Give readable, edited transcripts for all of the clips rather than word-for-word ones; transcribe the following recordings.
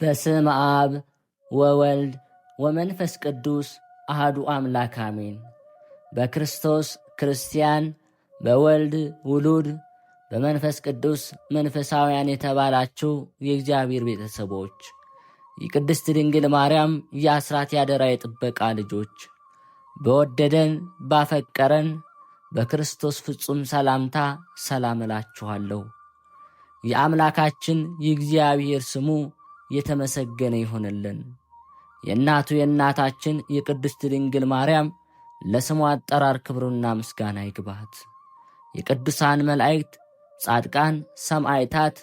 በስመ አብ ወወልድ ወመንፈስ ቅዱስ አሐዱ አምላክ አሜን። በክርስቶስ ክርስቲያን፣ በወልድ ውሉድ፣ በመንፈስ ቅዱስ መንፈሳውያን የተባላችሁ የእግዚአብሔር ቤተሰቦች፣ የቅድስት ድንግል ማርያም የአስራት ያደራ የጥበቃ ልጆች፣ በወደደን ባፈቀረን በክርስቶስ ፍጹም ሰላምታ ሰላም እላችኋለሁ። የአምላካችን የእግዚአብሔር ስሙ የተመሰገነ ይሆንልን። የእናቱ የእናታችን የቅድስት ድንግል ማርያም ለስሙ አጠራር ክብሩና ምስጋና ይግባት። የቅዱሳን መላእክት፣ ጻድቃን፣ ሰማዕታት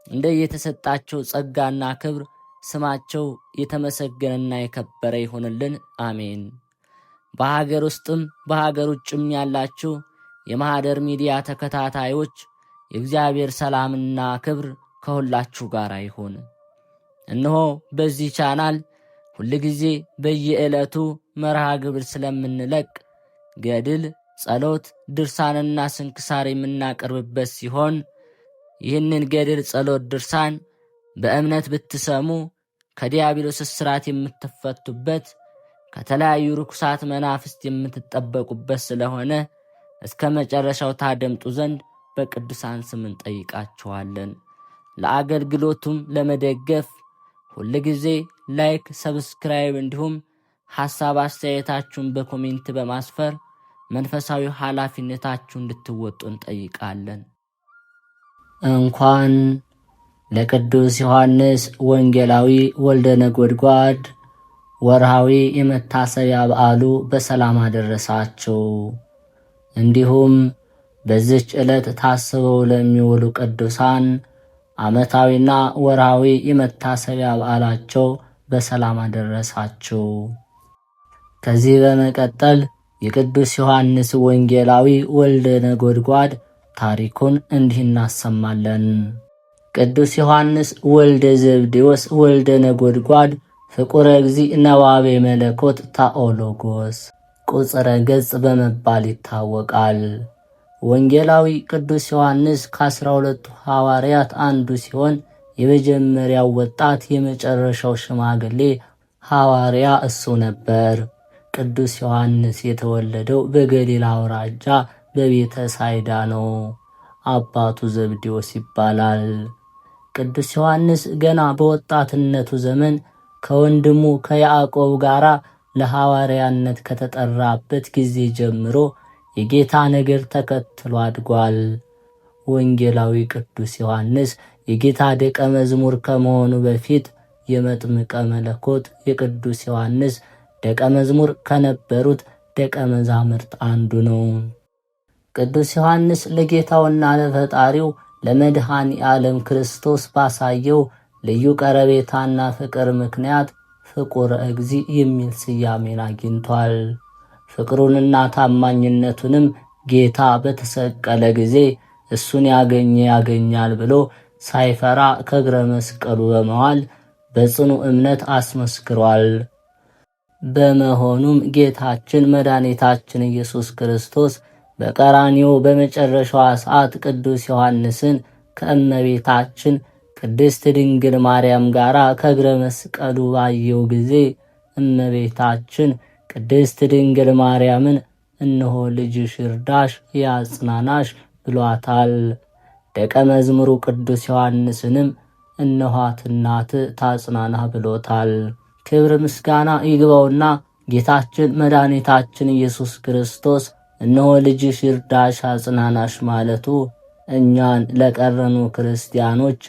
እንደየተሰጣቸው ጸጋና ክብር ስማቸው የተመሰገነና የከበረ ይሆንልን። አሜን። በሀገር ውስጥም በሀገር ውጭም ያላችሁ የማኅደር ሚዲያ ተከታታዮች የእግዚአብሔር ሰላምና ክብር ከሁላችሁ ጋር ይሁን። እነሆ በዚህ ቻናል ሁልጊዜ በየዕለቱ መርሃ ግብር ስለምንለቅ ገድል፣ ጸሎት፣ ድርሳንና ስንክሳር የምናቀርብበት ሲሆን ይህንን ገድል፣ ጸሎት፣ ድርሳን በእምነት ብትሰሙ ከዲያብሎስ እስራት የምትፈቱበት ከተለያዩ ርኩሳት መናፍስት የምትጠበቁበት ስለሆነ እስከ መጨረሻው ታደምጡ ዘንድ በቅዱሳን ስም እንጠይቃችኋለን። ለአገልግሎቱም ለመደገፍ ሁልጊዜ ላይክ፣ ሰብስክራይብ እንዲሁም ሐሳብ አስተያየታችሁን በኮሜንት በማስፈር መንፈሳዊ ኃላፊነታችሁን እንድትወጡ እንጠይቃለን። እንኳን ለቅዱስ ዮሐንስ ወንጌላዊ ወልደ ነጎድጓድ ወርሃዊ የመታሰቢያ በዓሉ በሰላም አደረሳችሁ። እንዲሁም በዚች ዕለት ታስበው ለሚውሉ ቅዱሳን ዓመታዊና ወርሃዊ የመታሰቢያ በዓላቸው በሰላም አደረሳችሁ። ከዚህ በመቀጠል የቅዱስ ዮሐንስ ወንጌላዊ ወልደ ነጎድጓድ ታሪኩን እንዲህ እናሰማለን። ቅዱስ ዮሐንስ ወልደ ዘብዴዎስ ወልደ ነጎድጓድ ፍቁረ እግዚእ ነዋቤ መለኮት ታኦሎጎስ ቁጽረ ገጽ በመባል ይታወቃል። ወንጌላዊ ቅዱስ ዮሐንስ ከ12ቱ ሐዋርያት አንዱ ሲሆን የመጀመሪያው ወጣት የመጨረሻው ሽማግሌ ሐዋርያ እሱ ነበር። ቅዱስ ዮሐንስ የተወለደው በገሊላ አውራጃ በቤተ ሳይዳ ነው። አባቱ ዘብዴዎስ ይባላል። ቅዱስ ዮሐንስ ገና በወጣትነቱ ዘመን ከወንድሙ ከያዕቆብ ጋር ለሐዋርያነት ከተጠራበት ጊዜ ጀምሮ የጌታ ነገር ተከትሎ አድጓል። ወንጌላዊ ቅዱስ ዮሐንስ የጌታ ደቀ መዝሙር ከመሆኑ በፊት የመጥምቀ መለኮት የቅዱስ ዮሐንስ ደቀ መዝሙር ከነበሩት ደቀ መዛሙርት አንዱ ነው። ቅዱስ ዮሐንስ ለጌታውና ለፈጣሪው ለመድኃኔ ዓለም ክርስቶስ ባሳየው ልዩ ቀረቤታና ፍቅር ምክንያት ፍቁረ እግዚእ የሚል ስያሜን አግኝቷል። ፍቅሩንና ታማኝነቱንም ጌታ በተሰቀለ ጊዜ እሱን ያገኘ ያገኛል ብሎ ሳይፈራ ከእግረ መስቀሉ በመዋል በጽኑ እምነት አስመስክሯል። በመሆኑም ጌታችን መድኃኒታችን ኢየሱስ ክርስቶስ በቀራንዮ በመጨረሻዋ ሰዓት ቅዱስ ዮሐንስን ከእመቤታችን ቅድስት ድንግል ማርያም ጋር ከእግረ መስቀሉ ባየው ጊዜ እመቤታችን ቅድስት ድንግል ማርያምን እነሆ ልጅሽ ይርዳሽ ያጽናናሽ ብሏታል። ደቀ መዝሙሩ ቅዱስ ዮሐንስንም እነኋት እናት ታጽናና ብሎታል። ክብር ምስጋና ይግባውና ጌታችን መድኃኒታችን ኢየሱስ ክርስቶስ እነሆ ልጅሽ ይርዳሽ አጽናናሽ ማለቱ እኛን ለቀረኑ ክርስቲያኖች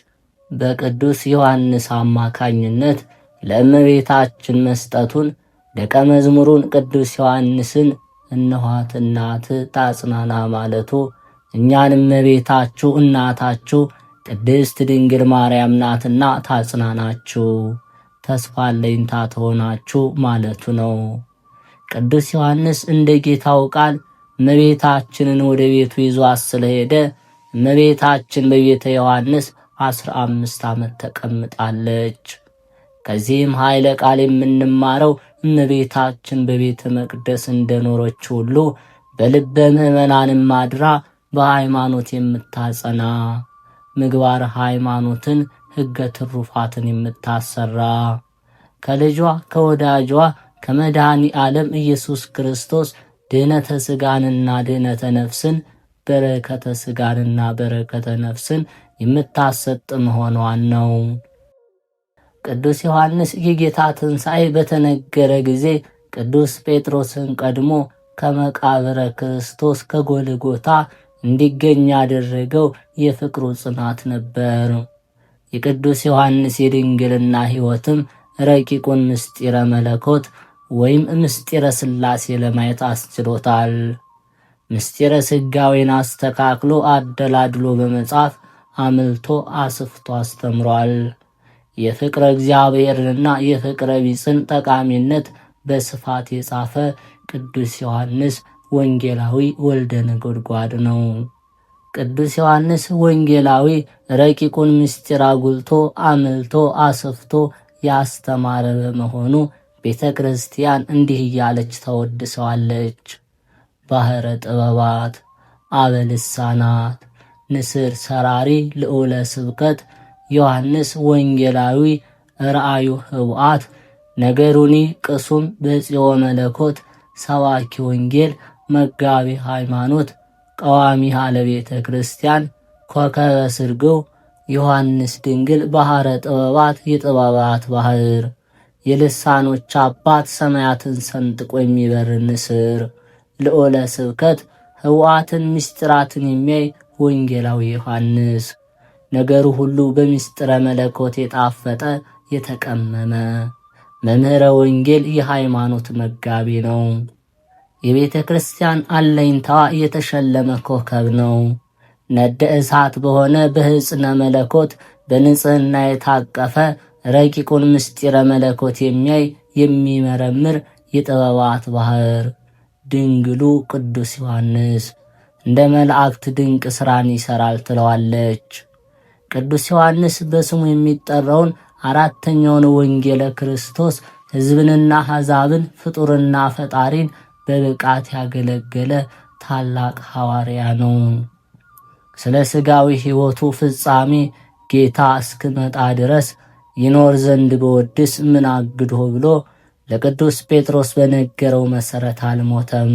በቅዱስ ዮሐንስ አማካኝነት ለእመቤታችን መስጠቱን ደቀ መዝሙሩን ቅዱስ ዮሐንስን እነኋት እናት ታጽናና ማለቱ እኛን እመቤታችሁ እናታችሁ ቅድስት ድንግል ማርያም ናትና ታጽናናችሁ፣ ተስፋ አለኝታ ትሆናችሁ ማለቱ ነው። ቅዱስ ዮሐንስ እንደ ጌታው ቃል እመቤታችንን ወደ ቤቱ ይዟት ስለሄደ እመቤታችን በቤተ ዮሐንስ 15 ዓመት ተቀምጣለች። ከዚህም ኃይለ ቃል የምንማረው እመቤታችን በቤተ መቅደስ እንደኖረች ሁሉ በልበ ምዕመናንም አድራ በሃይማኖት የምታጸና ምግባር ሃይማኖትን ሕገ ትሩፋትን የምታሰራ ከልጇ ከወዳጇ ከመድኃኔ ዓለም ኢየሱስ ክርስቶስ ድኅነተ ሥጋንና ድኅነተ ነፍስን በረከተ ሥጋንና በረከተ ነፍስን የምታሰጥ መሆኗን ነው። ቅዱስ ዮሐንስ የጌታ ትንሣኤ በተነገረ ጊዜ ቅዱስ ጴጥሮስን ቀድሞ ከመቃብረ ክርስቶስ ከጎልጎታ እንዲገኝ ያደረገው የፍቅሩ ጽናት ነበር። የቅዱስ ዮሐንስ የድንግልና ሕይወትም ረቂቁን ምስጢረ መለኮት ወይም ምስጢረ ሥላሴ ለማየት አስችሎታል። ምስጢረ ሥጋዌን አስተካክሎ አደላድሎ በመጻፍ አምልቶ አስፍቶ አስተምሯል። የፍቅረ እግዚአብሔርንና የፍቅረ ቢጽን ጠቃሚነት በስፋት የጻፈ ቅዱስ ዮሐንስ ወንጌላዊ ወልደ ነጎድጓድ ነው። ቅዱስ ዮሐንስ ወንጌላዊ ረቂቁን ምስጢር አጉልቶ አምልቶ አስፍቶ ያስተማረ በመሆኑ ቤተ ክርስቲያን እንዲህ እያለች ተወድሰዋለች። ባሕረ ጥበባት አበልሳናት ንስር ሰራሪ ልዑለ ስብከት ዮሐንስ ወንጌላዊ ራእዩ ህቡአት ነገሩኒ ቅሱም በጽዮ መለኮት ሰባኪ ወንጌል መጋቢ ሃይማኖት ቀዋሚ ለቤተ ክርስቲያን ኮከበ ስርግው ዮሐንስ ድንግል ባሕረ ጥበባት የጥበባት ባሕር የልሳኖች አባት ሰማያትን ሰንጥቆ የሚበር ንስር ልዑለ ስብከት ህቡአትን ምስጢራትን የሚያይ ወንጌላዊ ዮሐንስ ነገሩ ሁሉ በምስጢረ መለኮት የጣፈጠ የተቀመመ መምህረ ወንጌል የሃይማኖት መጋቢ ነው። የቤተ ክርስቲያን አለኝታዋ የተሸለመ ኮከብ ነው። ነደ እሳት በሆነ በሕፅነ መለኮት በንጽሕና የታቀፈ ረቂቁን ምስጢረ መለኮት የሚያይ የሚመረምር የጥበባት ባሕር ድንግሉ ቅዱስ ዮሐንስ እንደ መላእክት ድንቅ ሥራን ይሠራል ትለዋለች። ቅዱስ ዮሐንስ በስሙ የሚጠራውን አራተኛውን ወንጌለ ክርስቶስ ሕዝብንና አሕዛብን ፍጡርና ፈጣሪን በብቃት ያገለገለ ታላቅ ሐዋርያ ነው። ስለ ሥጋዊ ሕይወቱ ፍጻሜ ጌታ እስክመጣ ድረስ ይኖር ዘንድ በወድስ ምን አግድሆ ብሎ ለቅዱስ ጴጥሮስ በነገረው መሠረት አልሞተም።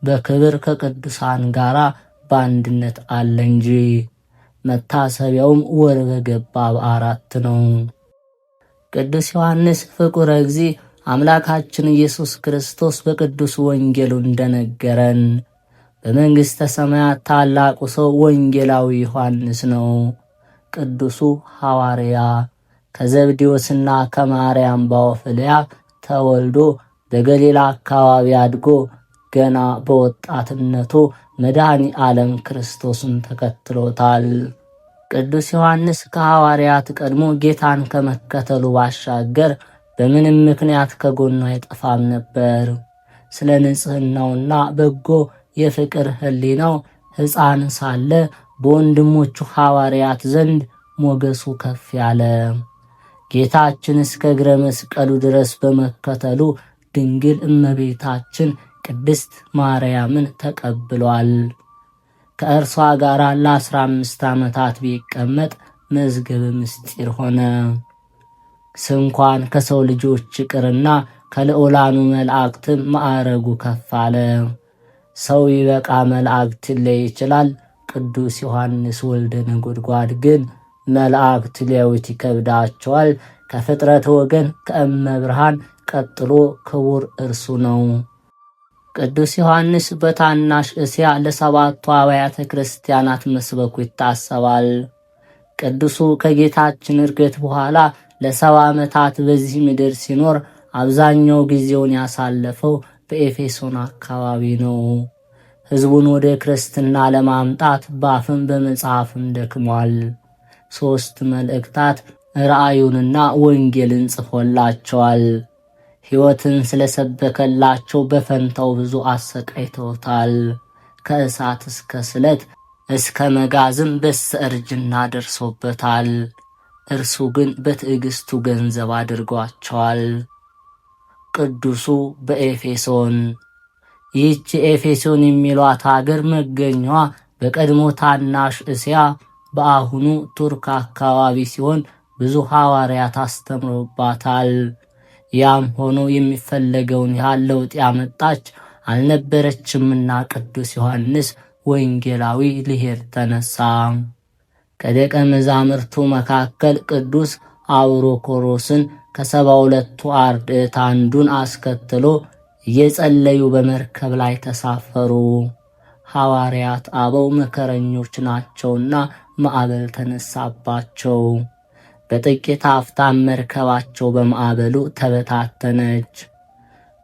በክብር ከቅዱሳን ጋር በአንድነት አለ እንጂ። መታሰቢያውም ወር በገባ በ4 ነው። ቅዱስ ዮሐንስ ፍቁረ እግዚእ አምላካችን ኢየሱስ ክርስቶስ በቅዱስ ወንጌሉ እንደነገረን በመንግሥተ ሰማያት ታላቁ ሰው ወንጌላዊ ዮሐንስ ነው። ቅዱሱ ሐዋርያ ከዘብዴዎስና ከማርያም ባወፍልያ ተወልዶ በገሊላ አካባቢ አድጎ ገና በወጣትነቱ መድኃኔ ዓለም ክርስቶስን ተከትሎታል። ቅዱስ ዮሐንስ ከሐዋርያት ቀድሞ ጌታን ከመከተሉ ባሻገር በምንም ምክንያት ከጎኑ አይጠፋም ነበር። ስለ ንጽሕናውና በጎ የፍቅር ሕሊናው ሕፃን ሳለ በወንድሞቹ ሐዋርያት ዘንድ ሞገሱ ከፍ ያለ፣ ጌታችን እስከ እግረ መስቀሉ ድረስ በመከተሉ ድንግል እመቤታችን ቅድስት ማርያምን ተቀብሏል። ከእርሷ ጋር ለ15 ዓመታት ቢቀመጥ መዝገበ ምስጢር ሆነ። ስንኳን ከሰው ልጆች ይቅርና ከልዑላኑ መላእክትም ማዕረጉ ከፍ አለ። ሰው ይበቃ መላእክት ሊያይ ይችላል። ቅዱስ ዮሐንስ ወልደ ነጎድጓድ ግን መላእክት ሊያዩት ይከብዳቸዋል። ከፍጥረት ወገን ከእመ ብርሃን ቀጥሎ ክቡር እርሱ ነው። ቅዱስ ዮሐንስ በታናሽ እስያ ለ7ቱ አብያተ ክርስቲያናት መስበኩ ይታሰባል። ቅዱሱ ከጌታችን ዕርገት በኋላ ለ70 ዓመታት በዚህ ምድር ሲኖር አብዛኛው ጊዜውን ያሳለፈው በኤፌሶን አካባቢ ነው። ሕዝቡን ወደ ክርስትና ለማምጣት በአፍም በመጽሐፍም ደክሟል። 3 መልእክታት ራእዩንና ወንጌልን ጽፎላቸዋል። ሕይወትን ስለሰበከላቸው በፈንታው ብዙ አሰቃይተውታል። ከእሳት እስከ ስለት እስከ መጋዝም በስተእርጅና ደርሶበታል። እርሱ ግን በትዕግስቱ ገንዘብ አድርጓቸዋል። ቅዱሱ በኤፌሶን ይህች ኤፌሶን የሚሏት አገር መገኛዋ በቀድሞ ታናሽ እስያ በአሁኑ ቱርክ አካባቢ ሲሆን ብዙ ሐዋርያት አስተምረውባታል። ያም ሆኖ የሚፈለገውን ያህል ለውጥ ያመጣች አልነበረችምና ቅዱስ ዮሐንስ ወንጌላዊ ሊሄድ ተነሳ። ከደቀ መዛሙርቱ መካከል ቅዱስ አውሮኮሮስን ከ72ቱ አርድእት አንዱን አስከትሎ እየጸለዩ በመርከብ ላይ ተሳፈሩ። ሐዋርያት አበው መከረኞች ናቸውና ማዕበል ተነሳባቸው። በጥቂት አፍታም መርከባቸው በማዕበሉ ተበታተነች።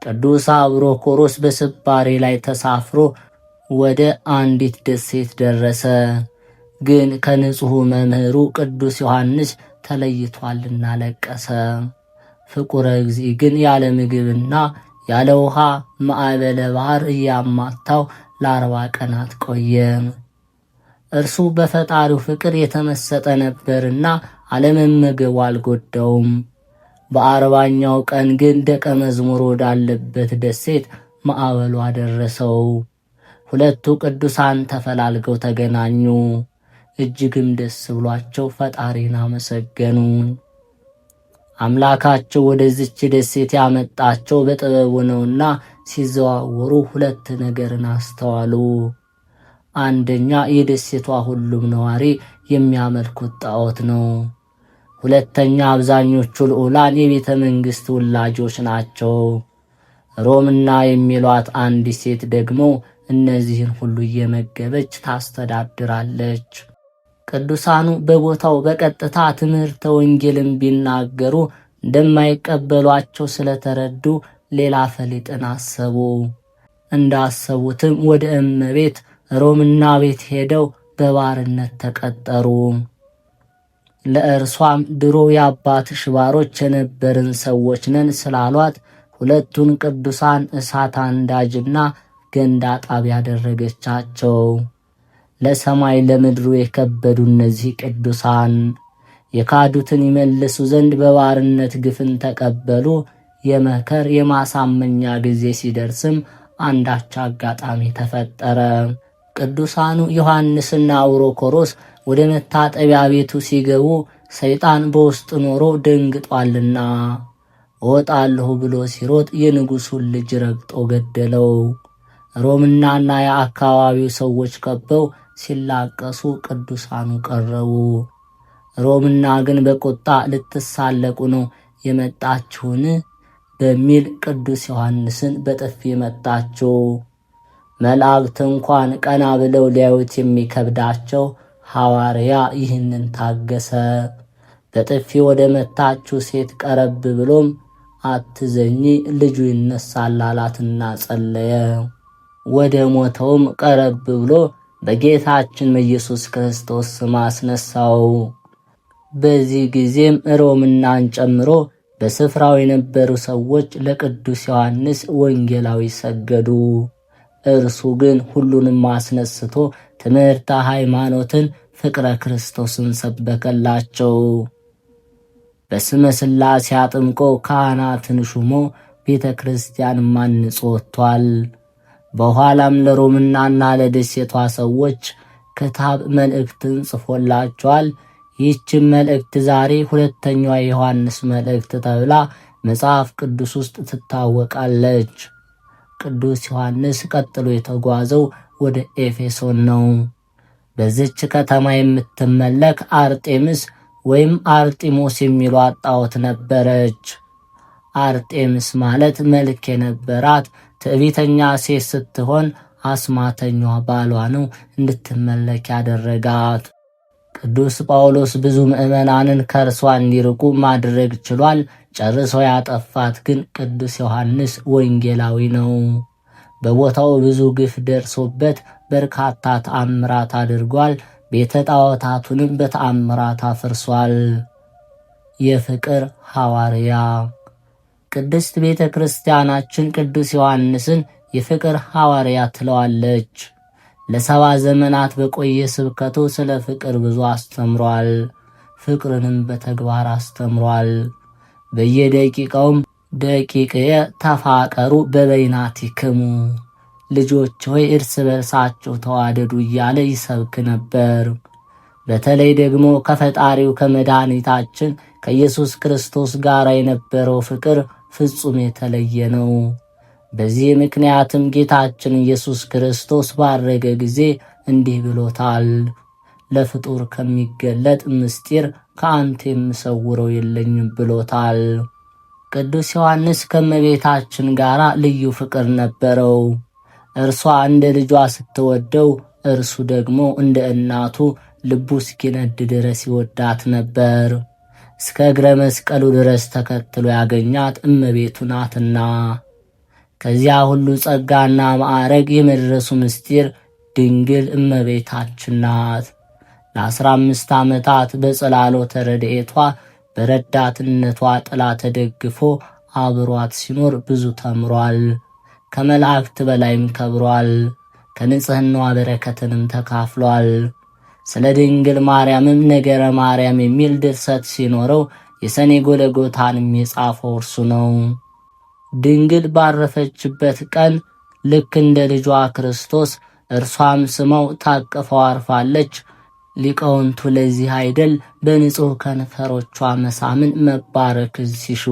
ቅዱስ አውሮኮሮስ በስባሬ ላይ ተሳፍሮ ወደ አንዲት ደሴት ደረሰ። ግን ከንጹሕ መምህሩ ቅዱስ ዮሐንስ ተለይቷልና ለቀሰ። ፍቁረ እግዚእ ግን ያለ ምግብና ያለ ውሃ ማዕበለ ባህር እያማታው ለ40 ቀናት ቆየ። እርሱ በፈጣሪው ፍቅር የተመሰጠ ነበርና አለመመገቡ አልጎዳውም። በ40ኛው ቀን ግን ደቀ መዝሙር ወዳለበት ደሴት ማዕበሉ አደረሰው። ሁለቱ ቅዱሳን ተፈላልገው ተገናኙ። እጅግም ደስ ብሏቸው ፈጣሪን አመሰገኑ። አምላካቸው ወደዚች ደሴት ያመጣቸው በጥበቡ ነውና ሲዘዋወሩ 2 ነገርን አስተዋሉ። አንደኛ የደሴቷ ሁሉም ነዋሪ የሚያመልኩት ጣዖት ነው። ሁለተኛ አብዛኞቹ ልዑላን የቤተ መንግሥት ውላጆች ናቸው። ሮምና የሚሏት አንዲት ሴት ደግሞ እነዚህን ሁሉ እየመገበች ታስተዳድራለች። ቅዱሳኑ በቦታው በቀጥታ ትምህርተ ወንጌልን ቢናገሩ እንደማይቀበሏቸው ስለተረዱ ሌላ ፈሊጥን አሰቡ። እንዳሰቡትም ወደ እመቤት ሮምና ቤት ሄደው በባርነት ተቀጠሩ። ለእርሷም ድሮ የአባትሽ ባሮች የነበርን ሰዎች ነን ስላሏት 2ቱን ቅዱሳን እሳት አንዳጅና ገንዳ ጣቢ ያደረገቻቸው። ለሰማይ ለምድሩ የከበዱ እነዚህ ቅዱሳን የካዱትን ይመልሱ ዘንድ በባርነት ግፍን ተቀበሉ። የመከር የማሳመኛ ጊዜ ሲደርስም አንዳች አጋጣሚ ተፈጠረ። ቅዱሳኑ ዮሐንስና አውሮኮሮስ ወደ መታጠቢያ ቤቱ ሲገቡ ሰይጣን በውስጥ ኖሮ ደንግጧልና እወጣለሁ ብሎ ሲሮጥ የንጉሡን ልጅ ረግጦ ገደለው። ሮምናና የአካባቢው ሰዎች ከበው ሲላቀሱ ቅዱሳኑ ቀረቡ። ሮምና ግን በቁጣ ልትሳለቁ ነው የመጣችሁን በሚል ቅዱስ ዮሐንስን በጥፊ መታቸው። መላእክት እንኳን ቀና ብለው ሊያዩት የሚከብዳቸው ሐዋርያ ይህንን ታገሰ። በጥፊ ወደ መታችሁ ሴት ቀረብ ብሎም አትዘኚ ልጁ ይነሳል አላትና ጸለየ። ወደ ሞተውም ቀረብ ብሎ በጌታችን በኢየሱስ ክርስቶስ ስም አስነሳው። በዚህ ጊዜም ሮምናን ጨምሮ በስፍራው የነበሩ ሰዎች ለቅዱስ ዮሐንስ ወንጌላዊ ሰገዱ። እርሱ ግን ሁሉንም አስነስቶ ትምህርተ ሃይማኖትን፣ ፍቅረ ክርስቶስን ሰበከላቸው። በስመ ሥላሴ አጥምቆ ካህናትን ሹሞ ቤተ ክርስቲያን ማንጾ ወጥቷል። በኋላም ለሮምናና ለደሴቷ ሰዎች ክታብ መልእክትን ጽፎላቸዋል። ይህችን መልእክት ዛሬ 2ኛዋ የዮሐንስ መልእክት ተብላ መጽሐፍ ቅዱስ ውስጥ ትታወቃለች። ቅዱስ ዮሐንስ ቀጥሎ የተጓዘው ወደ ኤፌሶን ነው። በዚች ከተማ የምትመለክ አርጤምስ ወይም አርጢሞስ የሚሏት ጣዖት ነበረች። አርጤምስ ማለት መልክ የነበራት ትዕቢተኛ ሴት ስትሆን አስማተኛዋ ባሏ ነው እንድትመለክ ያደረጋት። ቅዱስ ጳውሎስ ብዙ ምዕመናንን ከእርሷ እንዲርቁ ማድረግ ችሏል። ጨርሶ ያጠፋት ግን ቅዱስ ዮሐንስ ወንጌላዊ ነው። በቦታው ብዙ ግፍ ደርሶበት በርካታ ተአምራት አድርጓል። ቤተ ጣዖታቱንም በተአምራት አፍርሷል። የፍቅር ሐዋርያ ቅድስት ቤተ ክርስቲያናችን ቅዱስ ዮሐንስን የፍቅር ሐዋርያ ትለዋለች። ለ70 ዘመናት በቆየ ስብከቱ ስለ ፍቅር ብዙ አስተምሯል። ፍቅርንም በተግባር አስተምሯል። በየደቂቃውም ደቂቅየ ተፋቀሩ በበይናቲክሙ፣ ልጆች ሆይ እርስ በርሳቸው ተዋደዱ እያለ ይሰብክ ነበር። በተለይ ደግሞ ከፈጣሪው ከመድኃኒታችን ከኢየሱስ ክርስቶስ ጋር የነበረው ፍቅር ፍጹም የተለየ ነው። በዚህ ምክንያትም ጌታችን ኢየሱስ ክርስቶስ ባረገ ጊዜ እንዲህ ብሎታል። ለፍጡር ከሚገለጥ ምስጢር ከአንተ የምሰውረው የለኝም ብሎታል። ቅዱስ ዮሐንስ ከእመቤታችን ጋር ልዩ ፍቅር ነበረው። እርሷ እንደ ልጇ ስትወደው፣ እርሱ ደግሞ እንደ እናቱ ልቡ እስኪነድ ድረስ ይወዳት ነበር። እስከ እግረ መስቀሉ ድረስ ተከትሎ ያገኛት እመቤቱ ናትና። ከዚያ ሁሉ ጸጋና ማዕረግ የመድረሱ ምስጢር ድንግል እመቤታችን ናት። ለ15 ዓመታት በጸላሎተ ረድኤቷ በረዳትነቷ ጥላ ተደግፎ አብሯት ሲኖር ብዙ ተምሯል። ከመላእክት በላይም ከብሯል። ከንጽሕናዋ በረከትንም ተካፍሏል። ስለ ድንግል ማርያምም ነገረ ማርያም የሚል ድርሰት ሲኖረው የሰኔ ጎለጎታንም የጻፈው እርሱ ነው። ድንግል ባረፈችበት ቀን ልክ እንደ ልጇ ክርስቶስ እርሷም ስመው ታቅፈው አርፋለች። ሊቃውንቱ ለዚህ አይደል በንጹሕ ከንፈሮቿ መሳምን መባረክን ሲሹ።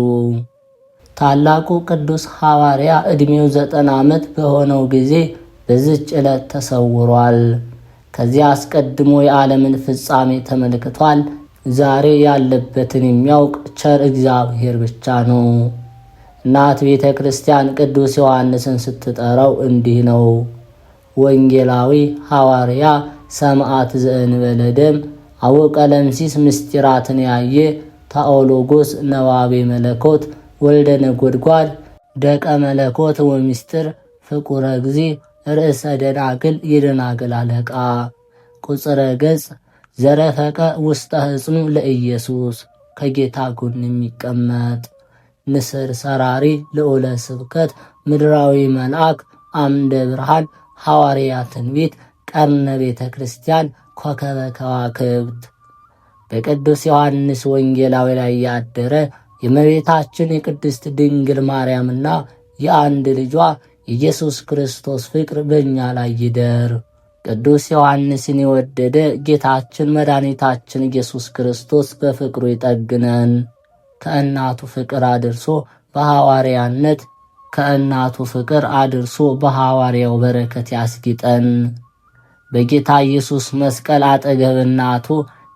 ታላቁ ቅዱስ ሐዋርያ ዕድሜው 90 ዓመት በሆነው ጊዜ በዚች ዕለት ተሰውሯል። ከዚያ አስቀድሞ የዓለምን ፍጻሜ ተመልክቷል። ዛሬ ያለበትን የሚያውቅ ቸር እግዚአብሔር ብቻ ነው። እናት ቤተ ክርስቲያን ቅዱስ ዮሐንስን ስትጠራው እንዲህ ነው። ወንጌላዊ ሐዋርያ ሰማዕት ዘእንበለ ደም አወቀለምሲስ ምስጢራትን ያየ ታኦሎጎስ ነዋቤ መለኮት ወልደ ነጎድጓድ ደቀ መለኮት ወምስጢር ፍቁረ ጊዜ ርእሰ ደናግል የደናግል አለቃ ቁጽረ ገጽ ዘረፈቀ ውስጠ ሕፅኑ ለኢየሱስ ከጌታ ጎን የሚቀመጥ ንስር ሰራሪ ልዑለ ስብከት ምድራዊ መልአክ አምደ ብርሃን ሐዋርያ ትንቢት ቀርነ ቤተ ክርስቲያን ኮከበ ከዋክብት በቅዱስ ዮሐንስ ወንጌላዊ ላይ ያደረ የእመቤታችን የቅድስት ድንግል ማርያምና የአንድ ልጇ ኢየሱስ ክርስቶስ ፍቅር በእኛ ላይ ይደር። ቅዱስ ዮሐንስን የወደደ ጌታችን መድኃኒታችን ኢየሱስ ክርስቶስ በፍቅሩ ይጠግነን። ከእናቱ ፍቅር አድርሶ በሐዋርያነት ከእናቱ ፍቅር አድርሶ በሐዋርያው በረከት ያስጊጠን። በጌታ ኢየሱስ መስቀል አጠገብ እናቱ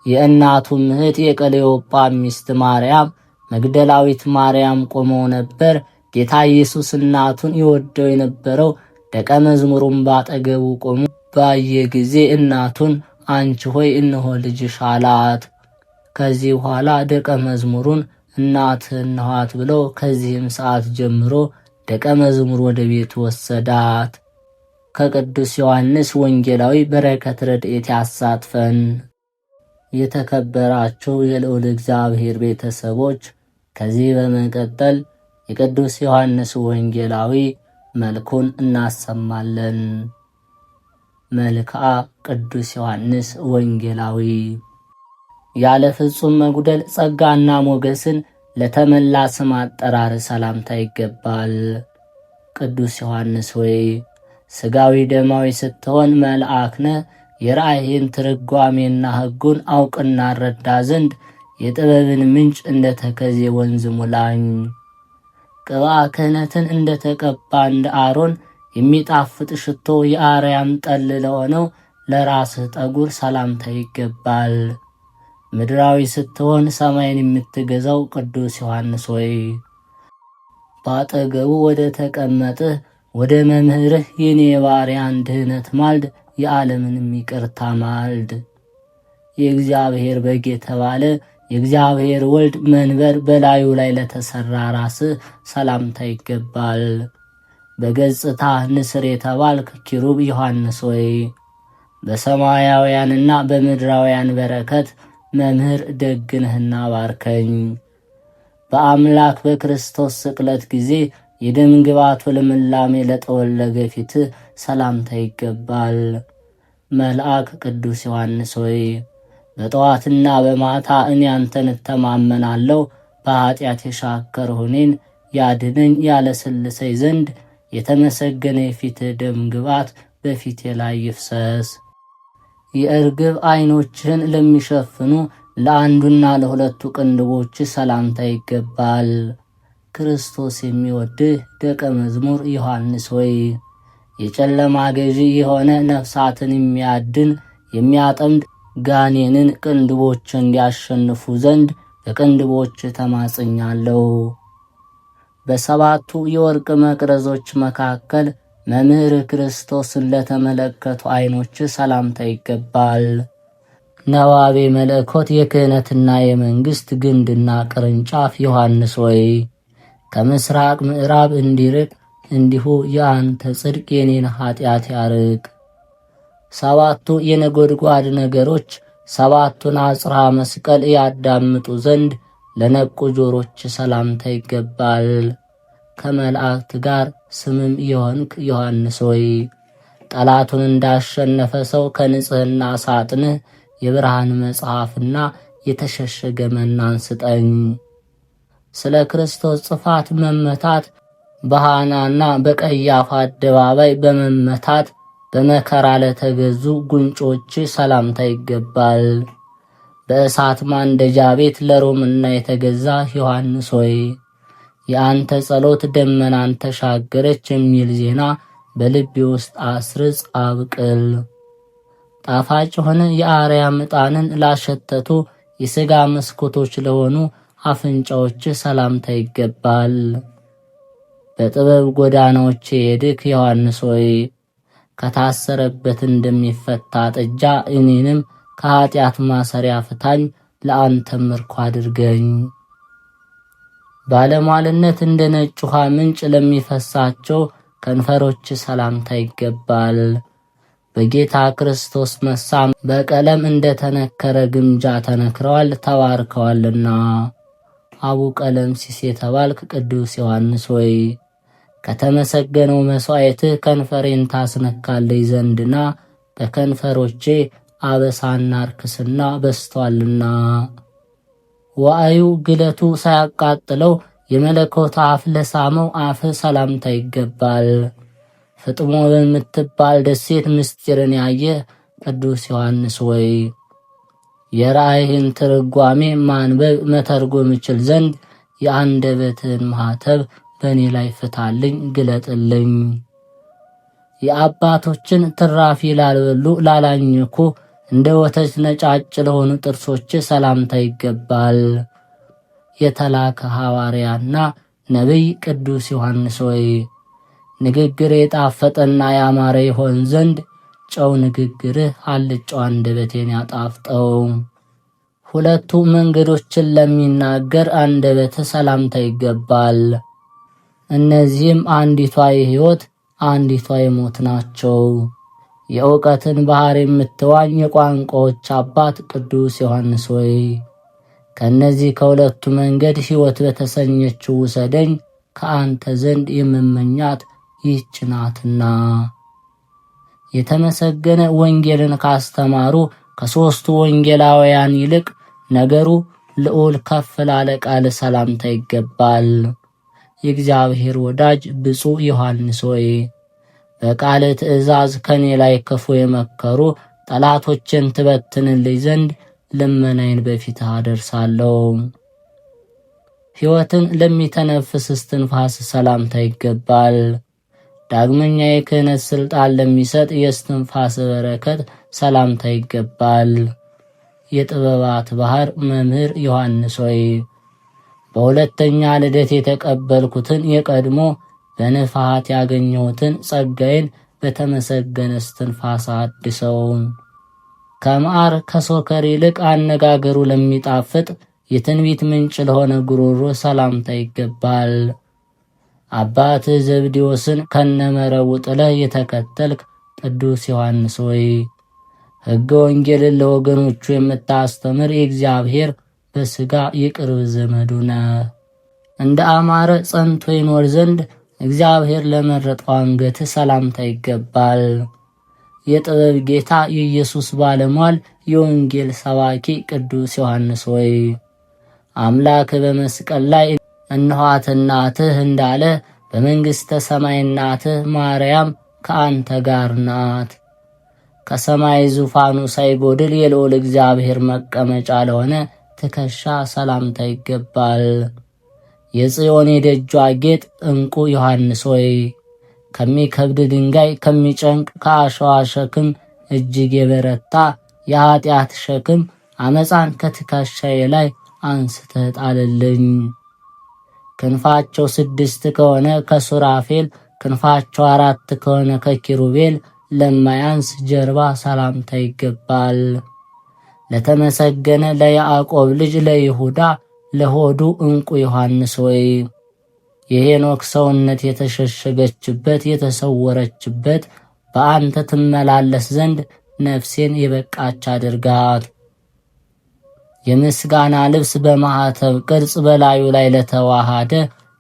የእናቱ እህት የቀሌዮጳ ሚስት ማርያም መግደላዊት ማርያም ቆመው ነበር። ጌታ ኢየሱስ እናቱን ይወደው የነበረው ደቀ መዝሙሩን ባጠገቡ ቆሞ ባየ ጊዜ እናቱን አንቺ ሆይ እነሆ ልጅሽ አላት። ከዚህ በኋላ ደቀ መዝሙሩን እናትህ እነኋት ብለው ከዚህም ሰዓት ጀምሮ ደቀ መዝሙር ወደ ቤቱ ወሰዳት። ከቅዱስ ዮሐንስ ወንጌላዊ በረከት ረድኤት ያሳትፈን። የተከበራችሁ የልዑል እግዚአብሔር ቤተሰቦች ከዚህ በመቀጠል የቅዱስ ዮሐንስ ወንጌላዊ መልኩን እናሰማለን። መልክዓ ቅዱስ ዮሐንስ ወንጌላዊ ያለ ፍጹም መጉደል ጸጋና ሞገስን ለተመላ ስም አጠራር ሰላምታ ይገባል። ቅዱስ ዮሐንስ ሆይ ሥጋዊ ደማዊ ስትሆን መልአክነ የራእይን ትርጓሜና ሕጉን አውቅና ረዳ ዘንድ የጥበብን ምንጭ እንደ ተከዜ ወንዝ ሙላኝ። ቅብአ ክህነትን እንደ ተቀባ እንደ አሮን የሚጣፍጥ ሽቶ የአርያም ጠል ለሆነው ለራስህ ጠጉር ሰላምታ ይገባል። ምድራዊ ስትሆን ሰማይን የምትገዛው ቅዱስ ዮሐንስ ሆይ በአጠገቡ ወደ ተቀመጥህ ወደ መምህርህ የኔ የባሪያን ድህነት ማልድ፣ የዓለምንም ይቅርታ ማልድ። የእግዚአብሔር በግ የተባለ የእግዚአብሔር ወልድ መንበር በላዩ ላይ ለተሰራ ራስህ ሰላምታ ይገባል። በገጽታ ንስር የተባልክ ኪሩብ ዮሐንስ ሆይ በሰማያውያንና በምድራውያን በረከት መምህር ደግነህና ባርከኝ። በአምላክ በክርስቶስ ስቅለት ጊዜ የደም ግባቱ ልምላሜ ለጠወለገ ፊትህ ሰላምታ ይገባል። መልአክ ቅዱስ ዮሐንስ ሆይ በጠዋትና በማታ እኔ አንተን እተማመናለሁ። በኃጢአት የሻከርሁ እኔን ያድነኝ ያለስልሰኝ ዘንድ የተመሰገነ የፊትህ ደም ግባት በፊቴ ላይ ይፍሰስ። የእርግብ ዓይኖችህን ለሚሸፍኑ ለአንዱና ለሁለቱ ቅንድቦች ሰላምታ ይገባል። ክርስቶስ የሚወድህ ደቀ መዝሙር ዮሐንስ ሆይ የጨለማ ገዢ የሆነ ነፍሳትን የሚያድን የሚያጠምድ ጋኔንን ቅንድቦች እንዲያሸንፉ ዘንድ በቅንድቦች ተማጽኛለሁ። በሰባቱ የወርቅ መቅረዞች መካከል መምህር ክርስቶስን ለተመለከቱ ዓይኖች ሰላምታ ይገባል። ነዋቤ መለኮት የክህነትና የመንግሥት ግንድና ቅርንጫፍ ዮሐንስ ሆይ ከምስራቅ ምዕራብ እንዲርቅ እንዲሁ የአንተ ጽድቅ የኔን ኃጢአት ያርቅ። ሰባቱ የነጎድጓድ ነገሮች ሰባቱን አጽርሐ መስቀል ያዳምጡ ዘንድ ለነቁ ጆሮች ሰላምታ ይገባል። ከመላእክት ጋር ስምም የሆንክ ዮሐንስ ሆይ ጠላቱን እንዳሸነፈ ሰው ከንጽሕና ሳጥንህ የብርሃን መጽሐፍና የተሸሸገ መናን ስጠኝ። ስለ ክርስቶስ ጽፋት መመታት በሐናና በቀያፋ አደባባይ በመመታት በመከራ ለተገዙ ጉንጮች ሰላምታ ይገባል። በእሳት ማንደጃ ቤት ለሮምና የተገዛ ዮሐንስ ሆይ የአንተ ጸሎት ደመናን ተሻገረች የሚል ዜና በልቤ ውስጥ አስርጽ አብቅል። ጣፋጭ ሆነ የአርያም ዕጣንን ላሸተቱ የሥጋ መስኮቶች ለሆኑ አፍንጫዎች ሰላምታ ይገባል። በጥበብ ጎዳናዎች የሄድክ ዮሐንስ ሆይ ከታሰረበት እንደሚፈታ ጥጃ እኔንም ከኀጢአት ማሰሪያ ፍታኝ፣ ለአንተም ምርኮ አድርገኝ። ባለሟልነት እንደ ነጭ ውሃ ምንጭ ለሚፈሳቸው ከንፈሮች ሰላምታ ይገባል። በጌታ ክርስቶስ መሳም በቀለም እንደተነከረ ግምጃ ተነክረዋል ተባርከዋልና። አቡ ቀለምሲስ የተባልክ ቅዱስ ዮሐንስ ሆይ ከተመሰገነው መሥዋዕትህ ከንፈሬን ታስነካለይ ዘንድና በከንፈሮቼ አበሳና ርክስና በስቷልና። ዋአዩ ግለቱ ሳያቃጥለው የመለኮት አፍ ለሳመው አፍ ሰላምታ ይገባል። ፍጥሞ በምትባል ደሴት ምስጢርን ያየ ቅዱስ ዮሐንስ ሆይ የራእይህን ትርጓሜ ማንበብ መተርጎም እችል ዘንድ የአንደበትህን ማኅተብ በእኔ ላይ ፍታልኝ፣ ግለጥልኝ። የአባቶችን ትራፊ ላልበሉ ላላኘኩ እንደ ወተት ነጫጭ ለሆኑ ጥርሶች ሰላምታ ይገባል። የተላከ ሐዋርያና ነቢይ ቅዱስ ዮሐንስ ሆይ ንግግር የጣፈጠና ያማረ ይሆን ዘንድ ጨው ንግግርህ አልጫው አንደበቴን ያጣፍጠው። ሁለቱ መንገዶችን ለሚናገር አንደበትህ ሰላምታ ይገባል። እነዚህም አንዲቷ የሕይወት አንዲቷ የሞት ናቸው። የእውቀትን ባሕር የምትዋኝ የቋንቋዎች አባት ቅዱስ ዮሐንስ ሆይ ከእነዚህ ከሁለቱ መንገድ ሕይወት በተሰኘችው ውሰደኝ፣ ከአንተ ዘንድ የምመኛት ይህች ናትና። የተመሰገነ ወንጌልን ካስተማሩ ከሦስቱ ወንጌላውያን ይልቅ ነገሩ ልዑል ከፍ ላለ ቃል ሰላምታ ይገባል። የእግዚአብሔር ወዳጅ ብፁዕ ዮሐንስ ሆይ በቃል ትእዛዝ ከኔ ላይ ክፉ የመከሩ ጠላቶችን ትበትንልኝ ዘንድ ልመናዬን በፊትህ አደርሳለሁ። ሕይወትን ለሚተነፍስ እስትንፋስ ሰላምታ ይገባል። ዳግመኛ የክህነት ሥልጣን ለሚሰጥ የእስትንፋስ በረከት ሰላምታ ይገባል። የጥበባት ባሕር መምህር ዮሐንስ ሆይ በሁለተኛ ልደት የተቀበልኩትን የቀድሞ በንፍሐት ያገኘሁትን ጸጋዬን በተመሰገነ እስትንፋስ አድሰው። ከማር ከሶከር ይልቅ አነጋገሩ ለሚጣፍጥ የትንቢት ምንጭ ለሆነ ጉሮሮ ሰላምታ ይገባል። አባትህ ዘብዴዎስን ከነመረቡ ጥለህ የተከተልክ ቅዱስ ዮሐንስ ሆይ ሕገ ወንጌልን ለወገኖቹ የምታስተምር የእግዚአብሔር በሥጋ የቅርብ ዘመዱ ነህ። እንደ አማረ ጸንቶ ይኖር ዘንድ እግዚአብሔር ለመረጠው አንገትህ ሰላምታ ይገባል። የጥበብ ጌታ የኢየሱስ ባለሟል የወንጌል ሰባኪ ቅዱስ ዮሐንስ ሆይ አምላክ በመስቀል ላይ እነኋት እናትህ እንዳለ በመንግሥተ ሰማይ እናትህ ማርያም ከአንተ ጋር ናት። ከሰማይ ዙፋኑ ሳይጎድል የልዑል እግዚአብሔር መቀመጫ ለሆነ ትከሻ ሰላምታ ይገባል። የጽዮን የደጇ ጌጥ ዕንቁ ዮሐንስ ሆይ ከሚከብድ ድንጋይ ከሚጨንቅ ከአሸዋ ሸክም እጅግ የበረታ የኀጢአት ሸክም አመፃን ከትከሻዬ ላይ አንስተህ ጣልልኝ። ክንፋቸው 6 ከሆነ ከሱራፌል ክንፋቸው 4 ከሆነ ከኪሩቤል ለማያንስ ጀርባ ሰላምታ ይገባል። ለተመሰገነ ለያዕቆብ ልጅ ለይሁዳ ለሆዱ ዕንቁ ዮሐንስ ሆይ የሄኖክ ሰውነት የተሸሸገችበት የተሰወረችበት በአንተ ትመላለስ ዘንድ ነፍሴን የበቃች አድርጋት። የምስጋና ልብስ በማኅተብ ቅርጽ በላዩ ላይ ለተዋሃደ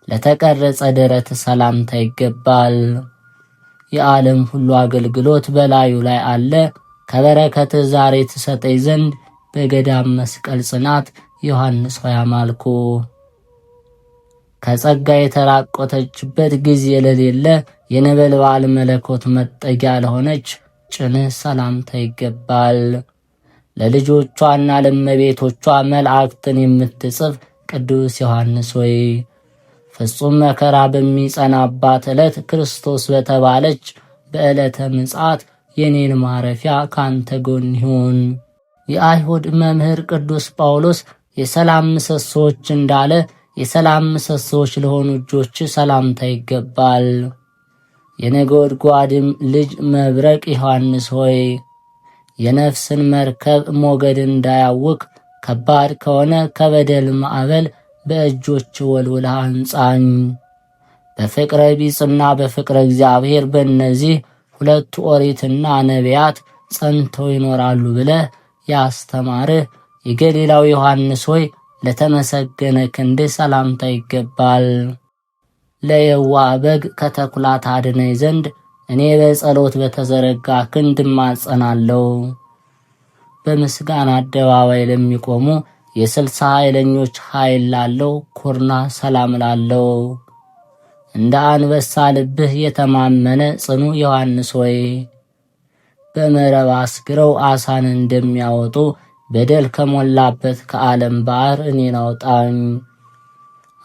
ለተቀረጸ ደረት ሰላምታ ይገባል። የዓለም ሁሉ አገልግሎት በላዩ ላይ አለ። ከበረከትህ ዛሬ ትሰጠኝ ዘንድ በገዳም መስቀል ጽናት ዮሐንስ ሆይ አማልኩ። ከጸጋ የተራቆተችበት ጊዜ ለሌለ የነበልባል መለኮት መጠጊያ ለሆነች ጭንህ ሰላምታ ይገባል። ለልጆቿና ለእመቤቶቿ መላእክትን የምትጽፍ ቅዱስ ዮሐንስ ሆይ ፍጹም መከራ በሚጸናባት ዕለት ክርስቶስ በተባለች በዕለተ ምጽአት የኔን ማረፊያ ካንተ ጎን ይሁን። የአይሁድ መምህር ቅዱስ ጳውሎስ የሰላም ምሰሶዎች እንዳለ የሰላም ምሰሶዎች ለሆኑ እጆች ሰላምታ ይገባል። የነጎድጓድም ልጅ መብረቅ ዮሐንስ ሆይ የነፍስን መርከብ ሞገድ እንዳያውክ ከባድ ከሆነ ከበደል ማዕበል በእጆች ወልውለህ አንጻኝ። በፍቅረ ቢጽና በፍቅረ እግዚአብሔር በእነዚህ 2 ኦሪትና ነቢያት ጸንተው ይኖራሉ ብለህ ያስተማርህ የገሊላው ዮሐንስ ሆይ ለተመሰገነ ክንድህ ሰላምታ ይገባል። ለየዋህ በግ ከተኩላ ታድነኝ ዘንድ እኔ በጸሎት በተዘረጋ ክንድ እማጸናለሁ። በምስጋና አደባባይ ለሚቆሙ የ60 ኃይለኞች ኃይል ላለው ኩርና ሰላም ላለው እንደ አንበሳ ልብህ የተማመነ ጽኑ ዮሐንስ ሆይ በመረብ አስግረው አሳን እንደሚያወጡ በደል ከሞላበት ከዓለም ባህር እኔን አውጣኝ።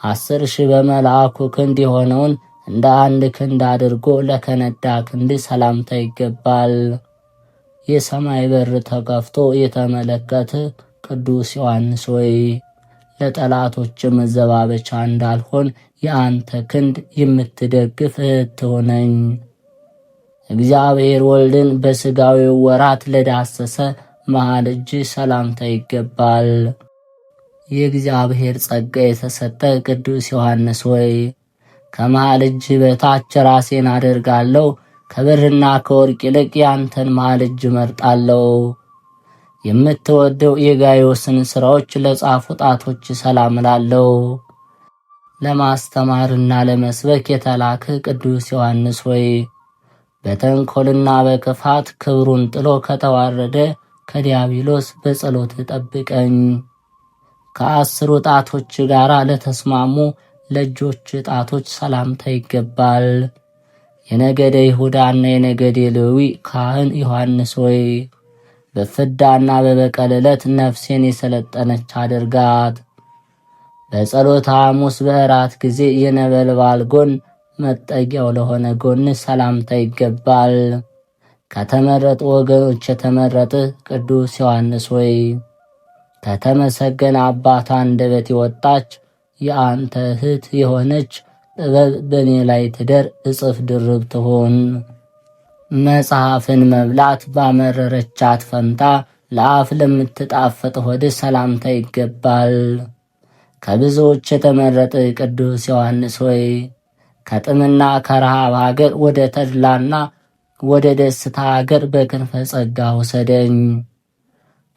10,000 በመልአኩ ክንድ የሆነውን እንደ 1 ክንድ አድርጎ ለከነዳ ክንድ ሰላምታ ይገባል። የሰማይ በር ተከፍቶ የተመለከተ ቅዱስ ዮሐንስ ሆይ ለጠላቶች መዘባበቻ እንዳልሆን የአንተ ክንድ የምትደግፍ እህት ሆነኝ። እግዚአብሔር ወልድን በሥጋዊው ወራት ለዳሰሰ መሃል እጅ ሰላምታ ይገባል። የእግዚአብሔር ጸጋ የተሰጠ ቅዱስ ዮሐንስ ሆይ ከመሃል እጅ በታች ራሴን አደርጋለሁ። ከብርና ከወርቅ ይልቅ ያንተን መሃል እጅ መርጣለሁ። የምትወደው የጋዮስን ሥራዎች ለጻፉ ጣቶች ሰላም ላለው ለማስተማርና ለመስበክ የተላከ ቅዱስ ዮሐንስ ሆይ በተንኰልና በክፋት ክብሩን ጥሎ ከተዋረደ ከዲያብሎስ በጸሎት ጠብቀኝ። ከ10 ጣቶች ጋር ለተስማሙ ለእጆች ጣቶች ሰላምታ ይገባል። የነገደ ይሁዳና የነገደ ሌዊ ካህን ዮሐንስ ሆይ በፍዳና በበቀል ዕለት ነፍሴን የሰለጠነች አድርጋት። በጸሎተ ሐሙስ በእራት ጊዜ የነበልባል ጎን መጠጊያው ለሆነ ጎን ሰላምታ ይገባል። ከተመረጡ ወገኖች የተመረጠ ቅዱስ ዮሐንስ ሆይ ከተመሰገነ አባት አንደበት የወጣች የአንተ እህት የሆነች ጥበብ በእኔ ላይ ትደር እጥፍ ድርብ ትሆን። መጽሐፍን መብላት ባመረረቻት ፈንታ ለአፍ ለምትጣፈጥ ሆድ ሰላምታ ይገባል። ከብዙዎች የተመረጠ ቅዱስ ዮሐንስ ሆይ ከጥምና ከረሃብ ሀገር ወደ ተድላና ወደ ደስታ ሀገር በክንፈ ጸጋ ውሰደኝ።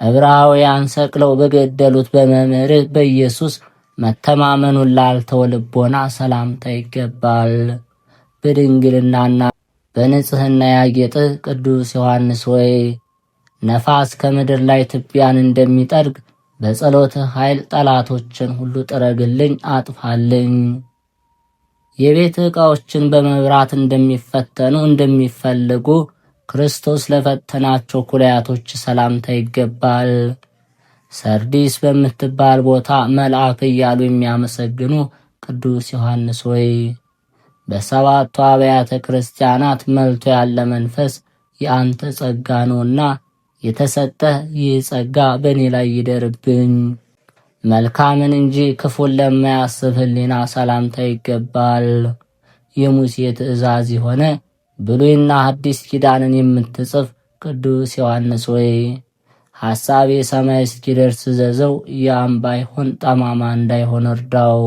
ዕብራውያን ሰቅለው በገደሉት በመምህርህ በኢየሱስ መተማመኑን ላልተወ ልቦና ሰላምታ ይገባል። በድንግልናና በንጽሕና ያጌጥህ ቅዱስ ዮሐንስ ሆይ ነፋስ ከምድር ላይ ትቢያን እንደሚጠርግ በጸሎትህ ኃይል ጠላቶችን ሁሉ ጥረግልኝ፣ አጥፋልኝ። የቤት ዕቃዎችን በመብራት እንደሚፈተኑ እንደሚፈልጉ ክርስቶስ ለፈተናቸው ኩላያቶች ሰላምታ ይገባል። ሰርዲስ በምትባል ቦታ መልአክ እያሉ የሚያመሰግኑ ቅዱስ ዮሐንስ ሆይ በሰባቱ አብያተ ክርስቲያናት መልቶ ያለ መንፈስ የአንተ ጸጋ ነውና የተሰጠህ ይህ ጸጋ በእኔ ላይ ይደርብኝ። መልካምን እንጂ ክፉን ለማያስብ ሕሊና ሰላምታ ይገባል። የሙሴ ትእዛዝ የሆነ ብሉይና ሐዲስ ኪዳንን የምትጽፍ ቅዱስ ዮሐንስ ሆይ ሐሳቤ ሰማይ እስኪደርስ ዘዘው ያም ባይሆን ጠማማ እንዳይሆን እርዳው።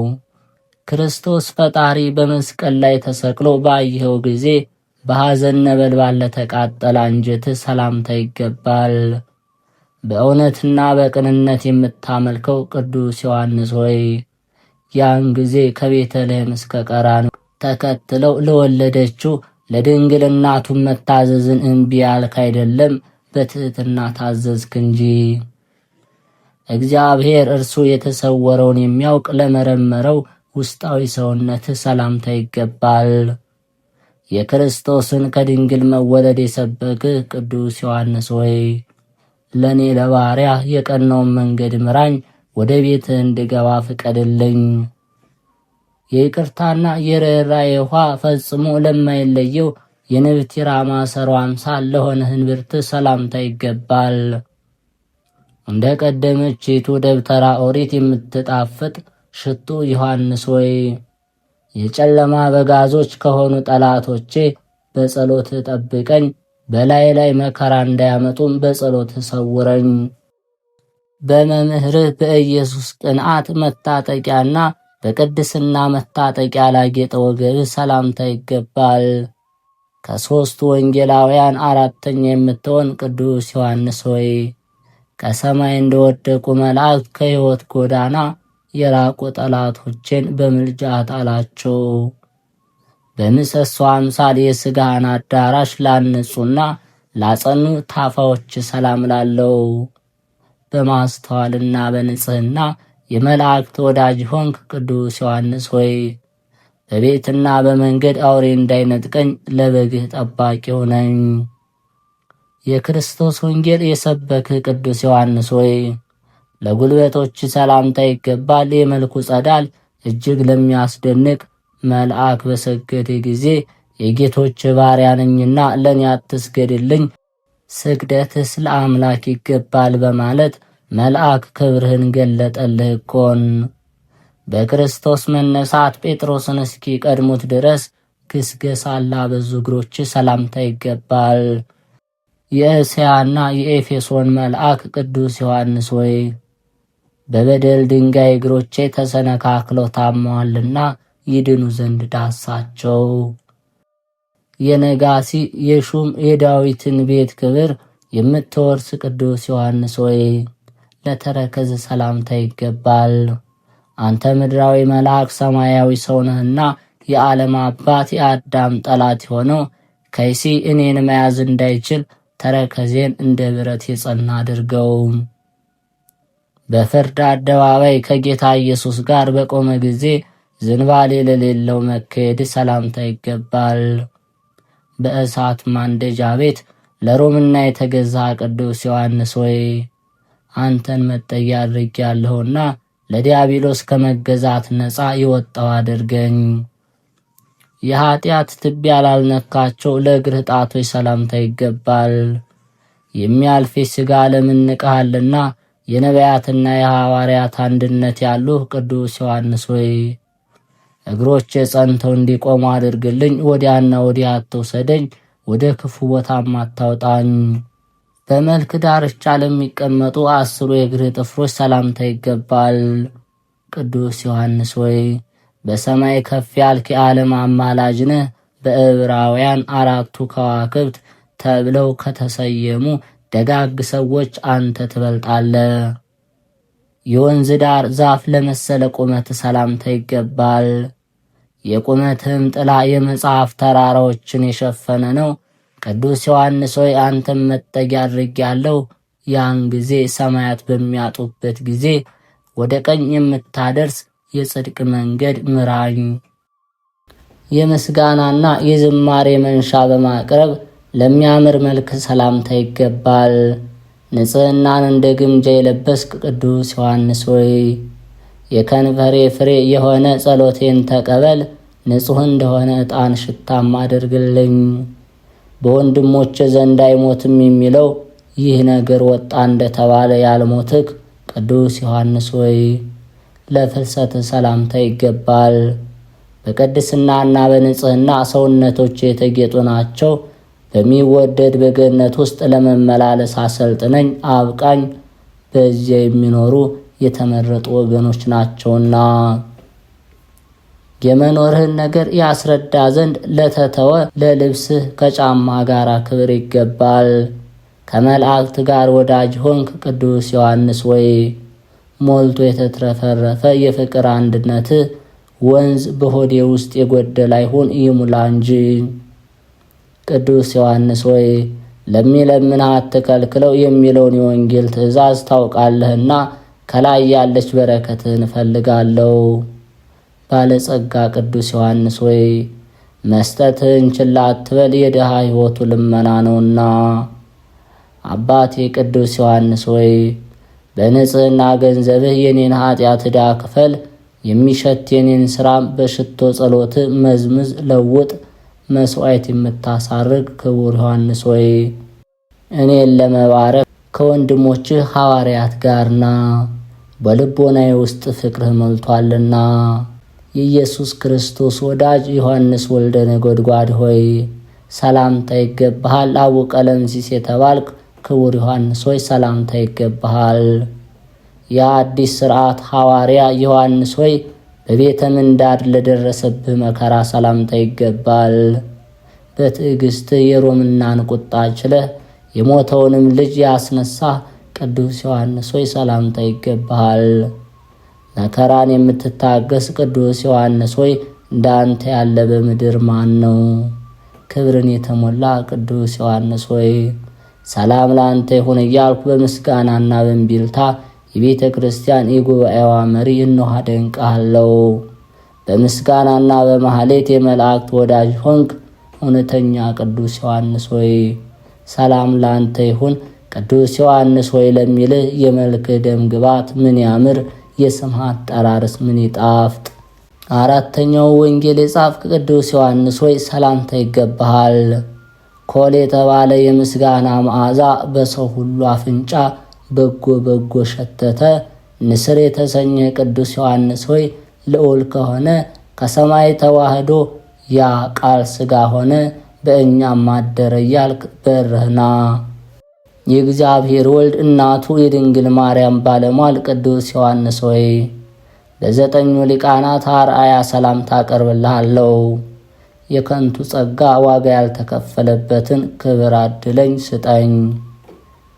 ክርስቶስ ፈጣሪ በመስቀል ላይ ተሰቅሎ ባየኸው ጊዜ በሐዘን ነበልባል ለተቃጠለ አንጀትህ ሰላምታ ይገባል። በእውነትና በቅንነት የምታመልከው ቅዱስ ዮሐንስ ሆይ ያን ጊዜ ከቤተልሔም እስከ ቀራንዮ ተከትለው ለወለደችው ለድንግል እናቱን መታዘዝን እምቢ ያልክ አይደለም፣ በትሕትና ታዘዝክ እንጂ። እግዚአብሔር እርሱ የተሰወረውን የሚያውቅ ለመረመረው ውስጣዊ ሰውነትህ ሰላምታ ይገባል። የክርስቶስን ከድንግል መወለድ የሰበክህ ቅዱስ ዮሐንስ ሆይ ለእኔ ለባሪያ የቀናውን መንገድ ምራኝ፣ ወደ ቤትህ እንድገባ ፍቀድልኝ። የይቅርታና የርኅራኄ ውኃ ፈጽሞ ለማይለየው የንብቲራ ማሰሮ አምሳል ለሆነ እንብርትህ ሰላምታ ይገባል። እንደ ቀደመችይቱ ደብተራ ኦሪት የምትጣፍጥ ሽቱ ዮሐንስ ሆይ የጨለማ በጋዞች ከሆኑ ጠላቶቼ በጸሎትህ ጠብቀኝ፣ በላይ ላይ መከራ እንዳያመጡም በጸሎትህ ሰውረኝ። በመምህርህ በኢየሱስ ቅንዓት መታጠቂያና በቅድስና መታጠቂያ ላጌጠ ወገብህ ሰላምታ ይገባል። ከሦስቱ ወንጌላውያን አራተኛ የምትሆን ቅዱስ ዮሐንስ ሆይ ከሰማይ እንደወደቁ መላእክት ከሕይወት ጎዳና የራቁ ጠላቶቼን በምልጃ ጣላቸው። በምሰሶ አምሳል የሥጋህን አዳራሽ ላነጹና ላጸኑ ታፋዎች ሰላም ላለው በማስተዋልና በንጽሕና የመላእክት ወዳጅ ሆንክ ቅዱስ ዮሐንስ ሆይ በቤትና በመንገድ አውሬ እንዳይነጥቀኝ ለበግህ ጠባቂ ሆነኝ። የክርስቶስ ወንጌል የሰበክህ ቅዱስ ዮሐንስ ሆይ ለጉልበቶች ሰላምታ ይገባል። የመልኩ ጸዳል እጅግ ለሚያስደንቅ መልአክ በሰገደ ጊዜ የጌቶች ባሪያ ነኝና ለእኔ አትስገድልኝ፣ ስግደትስ ለአምላክ ይገባል በማለት መልአክ ክብርህን ገለጠልህ እኮን። በክርስቶስ መነሳት ጴጥሮስን እስኪ ቀድሙት ድረስ ግስገሳ ላበዙ እግሮች ሰላምታ ይገባል። የእስያና የኤፌሶን መልአክ ቅዱስ ዮሐንስ ሆይ በበደል ድንጋይ እግሮቼ ተሰነካክለው ታመዋልና ይድኑ ዘንድ ዳሳቸው። የነጋሲ የሹም የዳዊትን ቤት ክብር የምትወርስ ቅዱስ ዮሐንስ ሆይ ለተረከዝ ሰላምታ ይገባል። አንተ ምድራዊ መልአክ ሰማያዊ ሰው ነህና የዓለም አባት የአዳም ጠላት የሆነው ከይሲ እኔን መያዝ እንዳይችል ተረከዜን እንደ ብረት የጸና አድርገው። በፍርድ አደባባይ ከጌታ ኢየሱስ ጋር በቆመ ጊዜ ዝንባሌ ለሌለው መካሄድ ሰላምታ ይገባል። በእሳት ማንደጃ ቤት ለሮምና የተገዛ ቅዱስ ዮሐንስ ሆይ አንተን መጠጊያ አድርጌያለሁና ለዲያብሎስ ከመገዛት ነፃ የወጣው አድርገኝ። የኃጢአት ትቢያ ላልነካቸው ለእግርህ ጣቶች ሰላምታ ይገባል። የሚያልፍ የሥጋ ዓለምን ንቀሃልና የነቢያትና የሐዋርያት አንድነት ያሉ ቅዱስ ዮሐንስ ሆይ እግሮች ጸንተው እንዲቆሙ አድርግልኝ። ወዲያና ወዲያ አትውሰደኝ፣ ወደ ክፉ ቦታም አታውጣኝ። በመልክ ዳርቻ ለሚቀመጡ 10 የእግርህ ጥፍሮች ሰላምታ ይገባል። ቅዱስ ዮሐንስ ሆይ በሰማይ ከፍ ያልክ የዓለም አማላጅ ነህ። በዕብራውያን 4ቱ ከዋክብት ተብለው ከተሰየሙ ደጋግ ሰዎች አንተ ትበልጣለህ። የወንዝ ዳር ዛፍ ለመሰለ ቁመት ሰላምታ ይገባል። የቁመትህም ጥላ የመጽሐፍ ተራራዎችን የሸፈነ ነው። ቅዱስ ዮሐንስ ሆይ አንተም መጠጊያ አድርጌያለሁ። ያን ጊዜ ሰማያት በሚያጡበት ጊዜ ወደ ቀኝ የምታደርስ የጽድቅ መንገድ ምራኝ። የምስጋናና የዝማሬ መንሻ በማቅረብ ለሚያምር መልክ ሰላምታ ይገባል። ንጽሕናን እንደ ግምጃ የለበስክ ቅዱስ ዮሐንስ ሆይ የከንፈሬ ፍሬ የሆነ ጸሎቴን ተቀበል። ንጹሕ እንደሆነ ዕጣን ሽታም አድርግልኝ። በወንድሞች ዘንድ አይሞትም የሚለው ይህ ነገር ወጣ እንደተባለ ያልሞትክ ቅዱስ ዮሐንስ ሆይ ለፍልሰት ሰላምታ ይገባል። በቅድስናና በንጽሕና ሰውነቶች የተጌጡ ናቸው። በሚወደድ በገነት ውስጥ ለመመላለስ አሰልጥነኝ አብቃኝ። በዚያ የሚኖሩ የተመረጡ ወገኖች ናቸውና። የመኖርህን ነገር ያስረዳ ዘንድ ለተተወ ለልብስህ ከጫማ ጋር ክብር ይገባል። ከመላእክት ጋር ወዳጅ ሆንክ ቅዱስ ዮሐንስ ወይ ሞልቶ የተትረፈረፈ የፍቅር አንድነትህ ወንዝ በሆዴ ውስጥ የጎደለ አይሁን ይሙላ እንጂ። ቅዱስ ዮሐንስ ሆይ ለሚለምንህ አትከልክለው የሚለውን የወንጌል ትእዛዝ ታውቃለህና ከላይ ያለች በረከትህን እፈልጋለሁ። ባለጸጋ ቅዱስ ዮሐንስ ሆይ መስጠትህን ችላ አትበል፣ የድሃ ሕይወቱ ልመና ነውና። አባቴ ቅዱስ ዮሐንስ ሆይ በንጽሕና ገንዘብህ የኔን ኃጢአት ዕዳ ክፈል። የሚሸት የኔን ሥራም በሽቶ ጸሎትህ መዝምዝ ለውጥ። መሥዋዕት የምታሳርግ ክቡር ዮሐንስ ሆይ እኔን ለመባረክ ከወንድሞችህ ሐዋርያት ጋርና በልቦናዬ ውስጥ ፍቅርህ ሞልቷልና። የኢየሱስ ክርስቶስ ወዳጅ ዮሐንስ ወልደ ነጎድጓድ ሆይ ሰላምታ ይገባሃል። አቡ ቀለምሲስ የተባልክ ክቡር ዮሐንስ ሆይ ሰላምታ ይገባሃል። የአዲስ ሥርዓት ሐዋርያ ዮሐንስ ሆይ በቤተ ምንዳድ ለደረሰብህ መከራ ሰላምታ ይገባል። በትዕግሥትህ የሮምናን ቁጣ ችለህ የሞተውንም ልጅ ያስነሳ ቅዱስ ዮሐንስ ሆይ ሰላምታ ይገባሃል። መከራን የምትታገስ ቅዱስ ዮሐንስ ሆይ እንዳንተ ያለ በምድር ማን ነው? ክብርን የተሞላ ቅዱስ ዮሐንስ ሆይ ሰላም ለአንተ ይሁን እያልኩ በምስጋናና በእንቢልታ የቤተ ክርስቲያን የጉባኤዋ መሪ እነሆ አደንቅሃለሁ። በምስጋናና በማህሌት የመላእክት ወዳጅ ሆንክ እውነተኛ ቅዱስ ዮሐንስ ሆይ ሰላም ለአንተ ይሁን። ቅዱስ ዮሐንስ ሆይ ለሚልህ የመልክህ ደም ግባት ምን ያምር፣ የስምህ አጠራርስ ምን ይጣፍጥ። አራተኛው ወንጌል የጻፍክ ቅዱስ ዮሐንስ ሆይ ሰላምታ ይገባሃል። ኮል የተባለ የምስጋና መዓዛ በሰው ሁሉ አፍንጫ በጎ በጎ ሸተተ። ንስር የተሰኘ ቅዱስ ዮሐንስ ሆይ ልዑል ከሆነ ከሰማይ ተዋህዶ ያ ቃል ሥጋ ሆነ በእኛም አደረ እያልክ በርህና። የእግዚአብሔር ወልድ እናቱ የድንግል ማርያም ባለሟል ቅዱስ ዮሐንስ ሆይ ለዘጠኙ ሊቃናት አርአያ ሰላምታ አቀርብልሃለሁ። የከንቱ ጸጋ ዋጋ ያልተከፈለበትን ክብር አድለኝ ስጠኝ።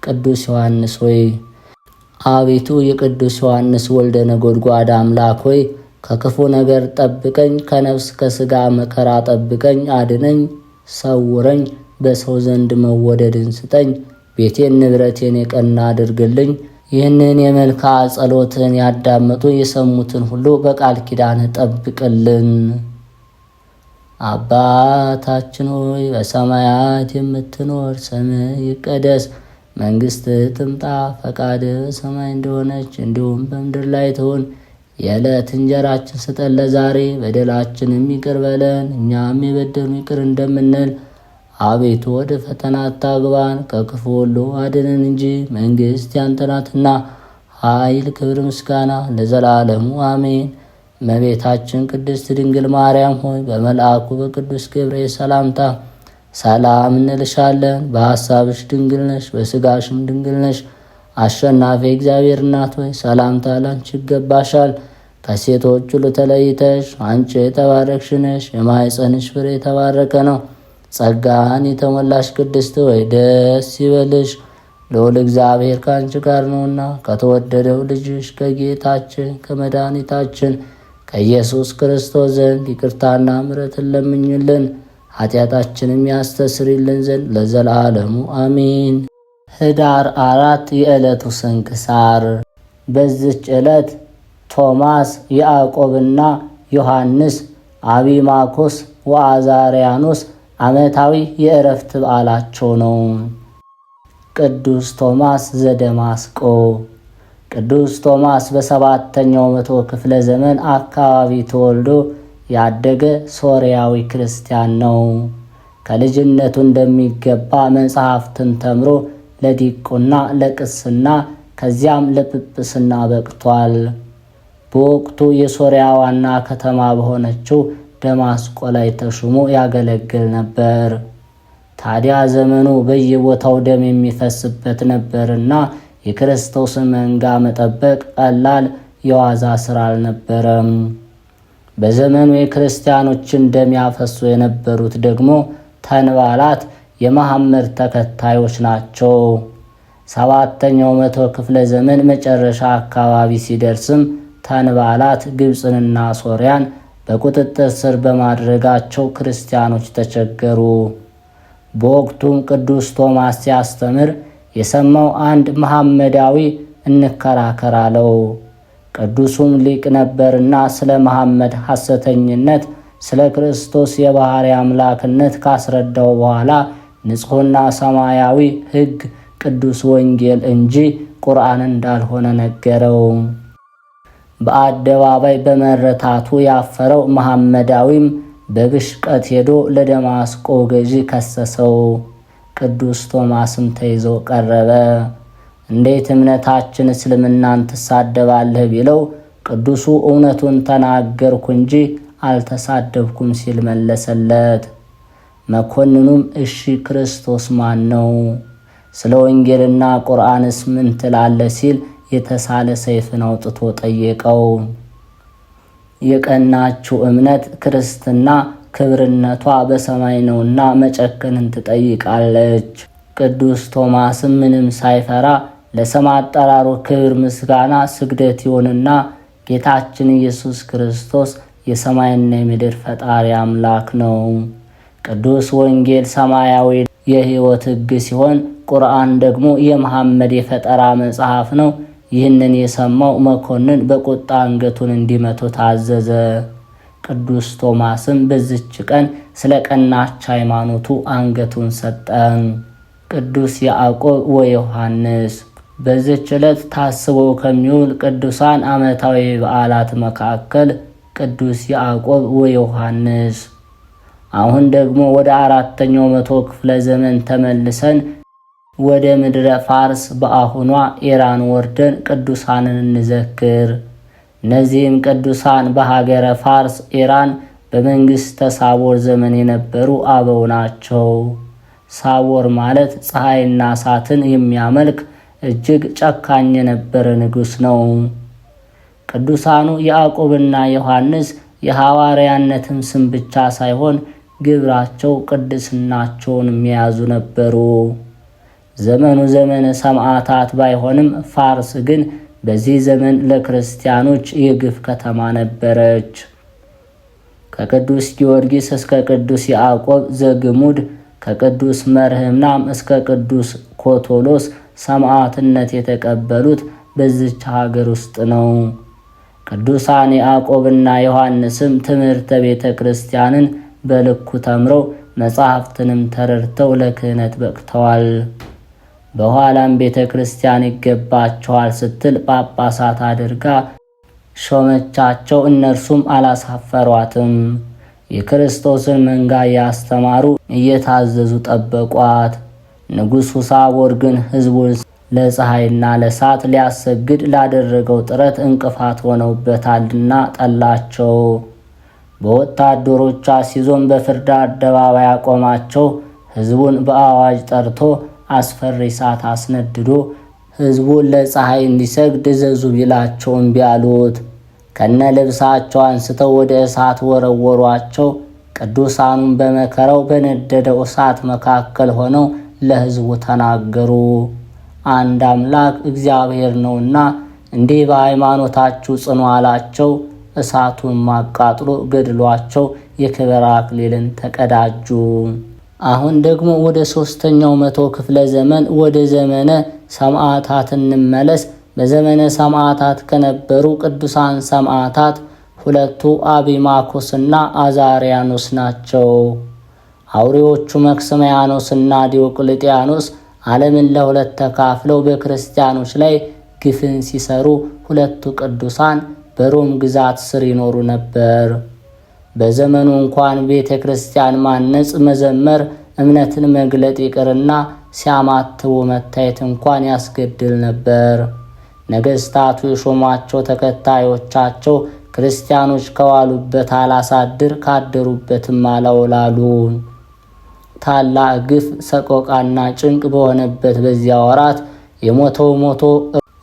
ቅዱስ ዮሐንስ ሆይ አቤቱ የቅዱስ ዮሐንስ ወልደ ነጎድጓድ አምላክ ሆይ ከክፉ ነገር ጠብቀኝ፣ ከነፍስ ከሥጋ መከራ ጠብቀኝ፣ አድነኝ፣ ሰውረኝ፣ በሰው ዘንድ መወደድን ስጠኝ፣ ቤቴን ንብረቴን የቀና አድርግልኝ። ይህንን የመልክዓ ጸሎትን ያዳመጡ የሰሙትን ሁሉ በቃል ኪዳን ጠብቅልን። አባታችን ሆይ በሰማያት የምትኖር ስምህ ይቀደስ፣ መንግሥትህ ትምጣ፣ ፈቃድህ በሰማይ እንደሆነች እንዲሁም በምድር ላይ ትሁን። የዕለት እንጀራችን ስጠን ለዛሬ፣ በደላችንም ይቅር በለን እኛም የበደሉንን ይቅር እንደምንል። አቤቱ ወደ ፈተና አታግባን፣ ከክፉ ሁሉ አድነን እንጂ መንግሥት ያንተ ናትና፣ ኃይል፣ ክብር፣ ምስጋና ለዘላለሙ አሜን። እመቤታችን ቅድስት ድንግል ማርያም ሆይ በመልአኩ በቅዱስ ገብርኤል ሰላምታ ሰላም እንልሻለን። በሐሳብሽ ድንግል ነሽ፣ በሥጋሽም ድንግል ነሽ። አሸናፊ እግዚአብሔር እናት ሆይ ሰላምታ ላንቺ ይገባሻል። ከሴቶች ሁሉ ተለይተሽ አንቺ የተባረክሽ ነሽ፣ የማኅፀንሽ ፍሬ የተባረከ ነው። ጸጋን የተሞላሽ ቅድስት ሆይ ደስ ይበልሽ፣ ልዑል እግዚአብሔር ከአንቺ ጋር ነውና ከተወደደው ልጅሽ ከጌታችን ከመድኃኒታችን ከኢየሱስ ክርስቶስ ዘንድ ይቅርታና ምሕረትን ለምኝልን ኃጢአታችንም ያስተስርልን ዘንድ ለዘላለሙ አሜን። ኅዳር 4 የዕለቱ ስንክሳር። በዚች ዕለት ቶማስ፣ ያዕቆብና ዮሐንስ፣ አቢማኮስ ወአዛርያኖስ ዓመታዊ የዕረፍት በዓላቸው ነው። ቅዱስ ቶማስ ዘደማስቆ። ቅዱስ ቶማስ በ7ኛው መቶ ክፍለ ዘመን አካባቢ ተወልዶ ያደገ ሶርያዊ ክርስቲያን ነው። ከልጅነቱ እንደሚገባ መጽሐፍትን ተምሮ ለዲቁና፣ ለቅስና ከዚያም ለጵጵስና በቅቷል። በወቅቱ የሶርያ ዋና ከተማ በሆነችው ደማስቆ ላይ ተሹሞ ያገለግል ነበር። ታዲያ ዘመኑ በየቦታው ደም የሚፈስበት ነበርና የክርስቶስን መንጋ መጠበቅ ቀላል የዋዛ ሥራ አልነበረም። በዘመኑ የክርስቲያኖችን ደም ያፈሱ የነበሩት ደግሞ ተንባላት የመሐመድ ተከታዮች ናቸው። 7ኛው መቶ ክፍለ ዘመን መጨረሻ አካባቢ ሲደርስም ተንባላት ግብፅንና ሶርያን በቁጥጥር ስር በማድረጋቸው ክርስቲያኖች ተቸገሩ። በወቅቱም ቅዱስ ቶማስ ሲያስተምር የሰማው አንድ መሐመዳዊ እንከራከር አለው። ቅዱሱም ሊቅ ነበርና ስለ መሐመድ ሐሰተኝነት፣ ስለ ክርስቶስ የባሕርይ አምላክነት ካስረዳው በኋላ ንጹሕና ሰማያዊ ሕግ ቅዱስ ወንጌል እንጂ ቁርአን እንዳልሆነ ነገረው። በአደባባይ በመረታቱ ያፈረው መሐመዳዊም በብሽቀት ሄዶ ለደማስቆ ገዢ ከሰሰው። ቅዱስ ቶማስም ተይዞ ቀረበ። እንዴት እምነታችን እስልምናን ትሳደባለህ ቢለው ቅዱሱ እውነቱን ተናገርኩ እንጂ አልተሳደብኩም ሲል መለሰለት። መኮንኑም እሺ ክርስቶስ ማን ነው? ስለ ወንጌልና ቁርአንስ ምን ትላለህ? ሲል የተሳለ ሰይፍን አውጥቶ ጠየቀው። የቀናችው እምነት ክርስትና ክብርነቷ በሰማይ ነውና መጨከንን ትጠይቃለች። ቅዱስ ቶማስም ምንም ሳይፈራ ለስም አጠራሩ ክብር፣ ምስጋና፣ ስግደት ይሁንና ጌታችን ኢየሱስ ክርስቶስ የሰማይና የምድር ፈጣሪ አምላክ ነው። ቅዱስ ወንጌል ሰማያዊ የሕይወት ሕግ ሲሆን ቁርአን ደግሞ የመሐመድ የፈጠራ መጽሐፍ ነው። ይህንን የሰማው መኮንን በቁጣ አንገቱን እንዲመቱ ታዘዘ። ቅዱስ ቶማስም በዚች ቀን ስለ ቀናች ሃይማኖቱ አንገቱን ሰጠ። ቅዱስ ያዕቆብ ወዮሐንስ። በዚች ዕለት ታስበው ከሚውል ቅዱሳን ዓመታዊ በዓላት መካከል ቅዱስ ያዕቆብ ወዮሐንስ። አሁን ደግሞ ወደ 4ኛው መቶ ክፍለ ዘመን ተመልሰን ወደ ምድረ ፋርስ በአሁኗ ኢራን ወርደን ቅዱሳንን እንዘክር። እነዚህም ቅዱሳን በሀገረ ፋርስ ኢራን በመንግሥተ ሳቦር ዘመን የነበሩ አበው ናቸው። ሳቦር ማለት ፀሐይና እሳትን የሚያመልክ እጅግ ጨካኝ የነበረ ንጉሥ ነው። ቅዱሳኑ ያዕቆብና ዮሐንስ የሐዋርያነትን ስም ብቻ ሳይሆን ግብራቸው ቅድስናቸውን የሚያዙ ነበሩ። ዘመኑ ዘመነ ሰማዕታት ባይሆንም ፋርስ ግን በዚህ ዘመን ለክርስቲያኖች የግፍ ከተማ ነበረች። ከቅዱስ ጊዮርጊስ እስከ ቅዱስ ያዕቆብ ዘግሙድ፣ ከቅዱስ መርህምናም እስከ ቅዱስ ኮቶሎስ ሰማዕትነት የተቀበሉት በዚች ሀገር ውስጥ ነው። ቅዱሳን ያዕቆብና ዮሐንስም ትምህርተ ቤተ ክርስቲያንን በልኩ ተምረው መጻሕፍትንም ተረድተው ለክህነት በቅተዋል። በኋላም ቤተ ክርስቲያን ይገባቸዋል ስትል ጳጳሳት አድርጋ ሾመቻቸው። እነርሱም አላሳፈሯትም። የክርስቶስን መንጋ ያስተማሩ እየታዘዙ ጠበቋት። ንጉሡ ሳቦር ግን ሕዝቡን ለፀሐይና ለእሳት ሊያሰግድ ላደረገው ጥረት እንቅፋት ሆነውበታልና ጠላቸው። በወታደሮቿ ሲዞን በፍርድ አደባባይ አቆማቸው። ሕዝቡን በአዋጅ ጠርቶ አስፈሪ እሳት አስነድዶ ሕዝቡን ለፀሐይ እንዲሰግድ እዘዙ ቢላቸው እምቢ አሉት። ከነ ልብሳቸው አንስተው ወደ እሳት ወረወሯቸው። ቅዱሳኑን በመከራው በነደደው እሳት መካከል ሆነው ለሕዝቡ ተናገሩ። አንድ አምላክ እግዚአብሔር ነውና እንዲህ በሃይማኖታችሁ ጽኑ አላቸው። እሳቱን ማቃጥሎ ገድሏቸው የክብር አክሊልን ተቀዳጁ። አሁን ደግሞ ወደ 3ኛው መቶ ክፍለ ዘመን ወደ ዘመነ ሰማዕታት እንመለስ። በዘመነ ሰማዕታት ከነበሩ ቅዱሳን ሰማዕታት ሁለቱ አቢማኮስና አዛሪያኖስ ናቸው። አውሬዎቹ መክስምያኖስና ዲዮቅልጥያኖስ ዓለምን ለሁለት ተካፍለው በክርስቲያኖች ላይ ግፍን ሲሰሩ ሁለቱ ቅዱሳን በሮም ግዛት ስር ይኖሩ ነበር። በዘመኑ እንኳን ቤተ ክርስቲያን ማነጽ፣ መዘመር፣ እምነትን መግለጥ ይቅርና ሲያማትቡ መታየት እንኳን ያስገድል ነበር። ነገሥታቱ የሾሟቸው ተከታዮቻቸው ክርስቲያኖች ከዋሉበት አላሳድር ካደሩበትም አላውላሉ። ታላቅ ግፍ፣ ሰቆቃና ጭንቅ በሆነበት በዚያ ወራት የሞተው ሞቶ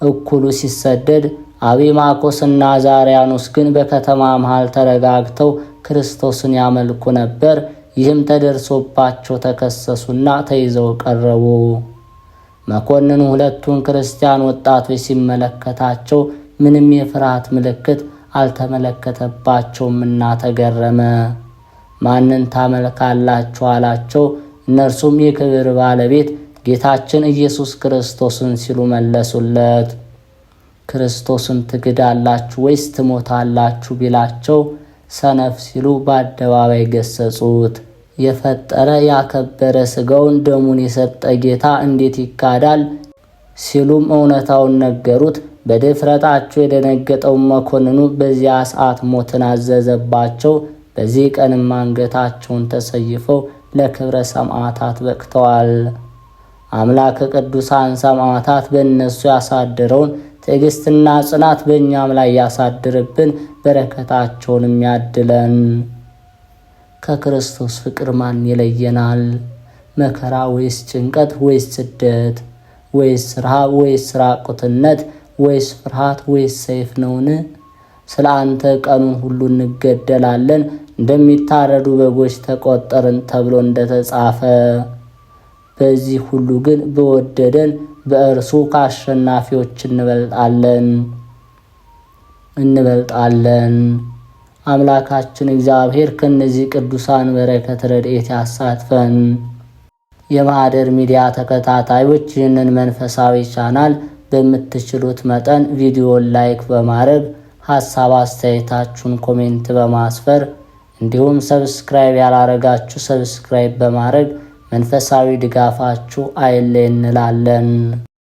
እኩሉ ሲሰደድ፣ አቢማኮስና አዛርያኖስ ግን በከተማ መሃል ተረጋግተው ክርስቶስን ያመልኩ ነበር። ይህም ተደርሶባቸው ተከሰሱና ተይዘው ቀረቡ። መኮንኑ ሁለቱን ክርስቲያን ወጣቶች ሲመለከታቸው ምንም የፍርሃት ምልክት አልተመለከተባቸውምና ተገረመ። ማንን ታመልካላችሁ አላቸው። እነርሱም የክብር ባለቤት ጌታችን ኢየሱስ ክርስቶስን ሲሉ መለሱለት። ክርስቶስን ትክዳላችሁ ወይስ ትሞታላችሁ ቢላቸው ሰነፍ ሲሉ በአደባባይ ገሰጹት። የፈጠረ ያከበረ ሥጋውን ደሙን የሰጠ ጌታ እንዴት ይካዳል ሲሉም እውነታውን ነገሩት። በድፍረታቸው የደነገጠው መኮንኑ በዚያ ሰዓት ሞትን አዘዘባቸው። በዚህ ቀንም አንገታቸውን ተሰይፈው ለክብረ ሰማዕታት በቅተዋል። አምላክ ቅዱሳን ሰማዕታት በእነሱ ያሳደረውን ትዕግስትና ጽናት በእኛም ላይ ያሳድርብን፣ በረከታቸውንም ያድለን። ከክርስቶስ ፍቅር ማን ይለየናል? መከራ ወይስ ጭንቀት ወይስ ስደት ወይስ ረሃብ ወይስ ራቁትነት ወይስ ፍርሃት ወይስ ሰይፍ ነውን? ስለ አንተ ቀኑን ሁሉ እንገደላለን፣ እንደሚታረዱ በጎች ተቆጠርን ተብሎ እንደተጻፈ። በዚህ ሁሉ ግን በወደደን በእርሱ ከአሸናፊዎች እንበልጣለን። አምላካችን እግዚአብሔር ከእነዚህ ቅዱሳን በረከት ረድኤት ያሳትፈን። የማኅደር ሚዲያ ተከታታዮች ይህንን መንፈሳዊ ቻናል በምትችሉት መጠን ቪዲዮን ላይክ በማድረግ ሐሳብ አስተያየታችሁን ኮሜንት በማስፈር እንዲሁም ሰብስክራይብ ያላረጋችሁ ሰብስክራይብ በማድረግ መንፈሳዊ ድጋፋችሁ አይለይ እንላለን።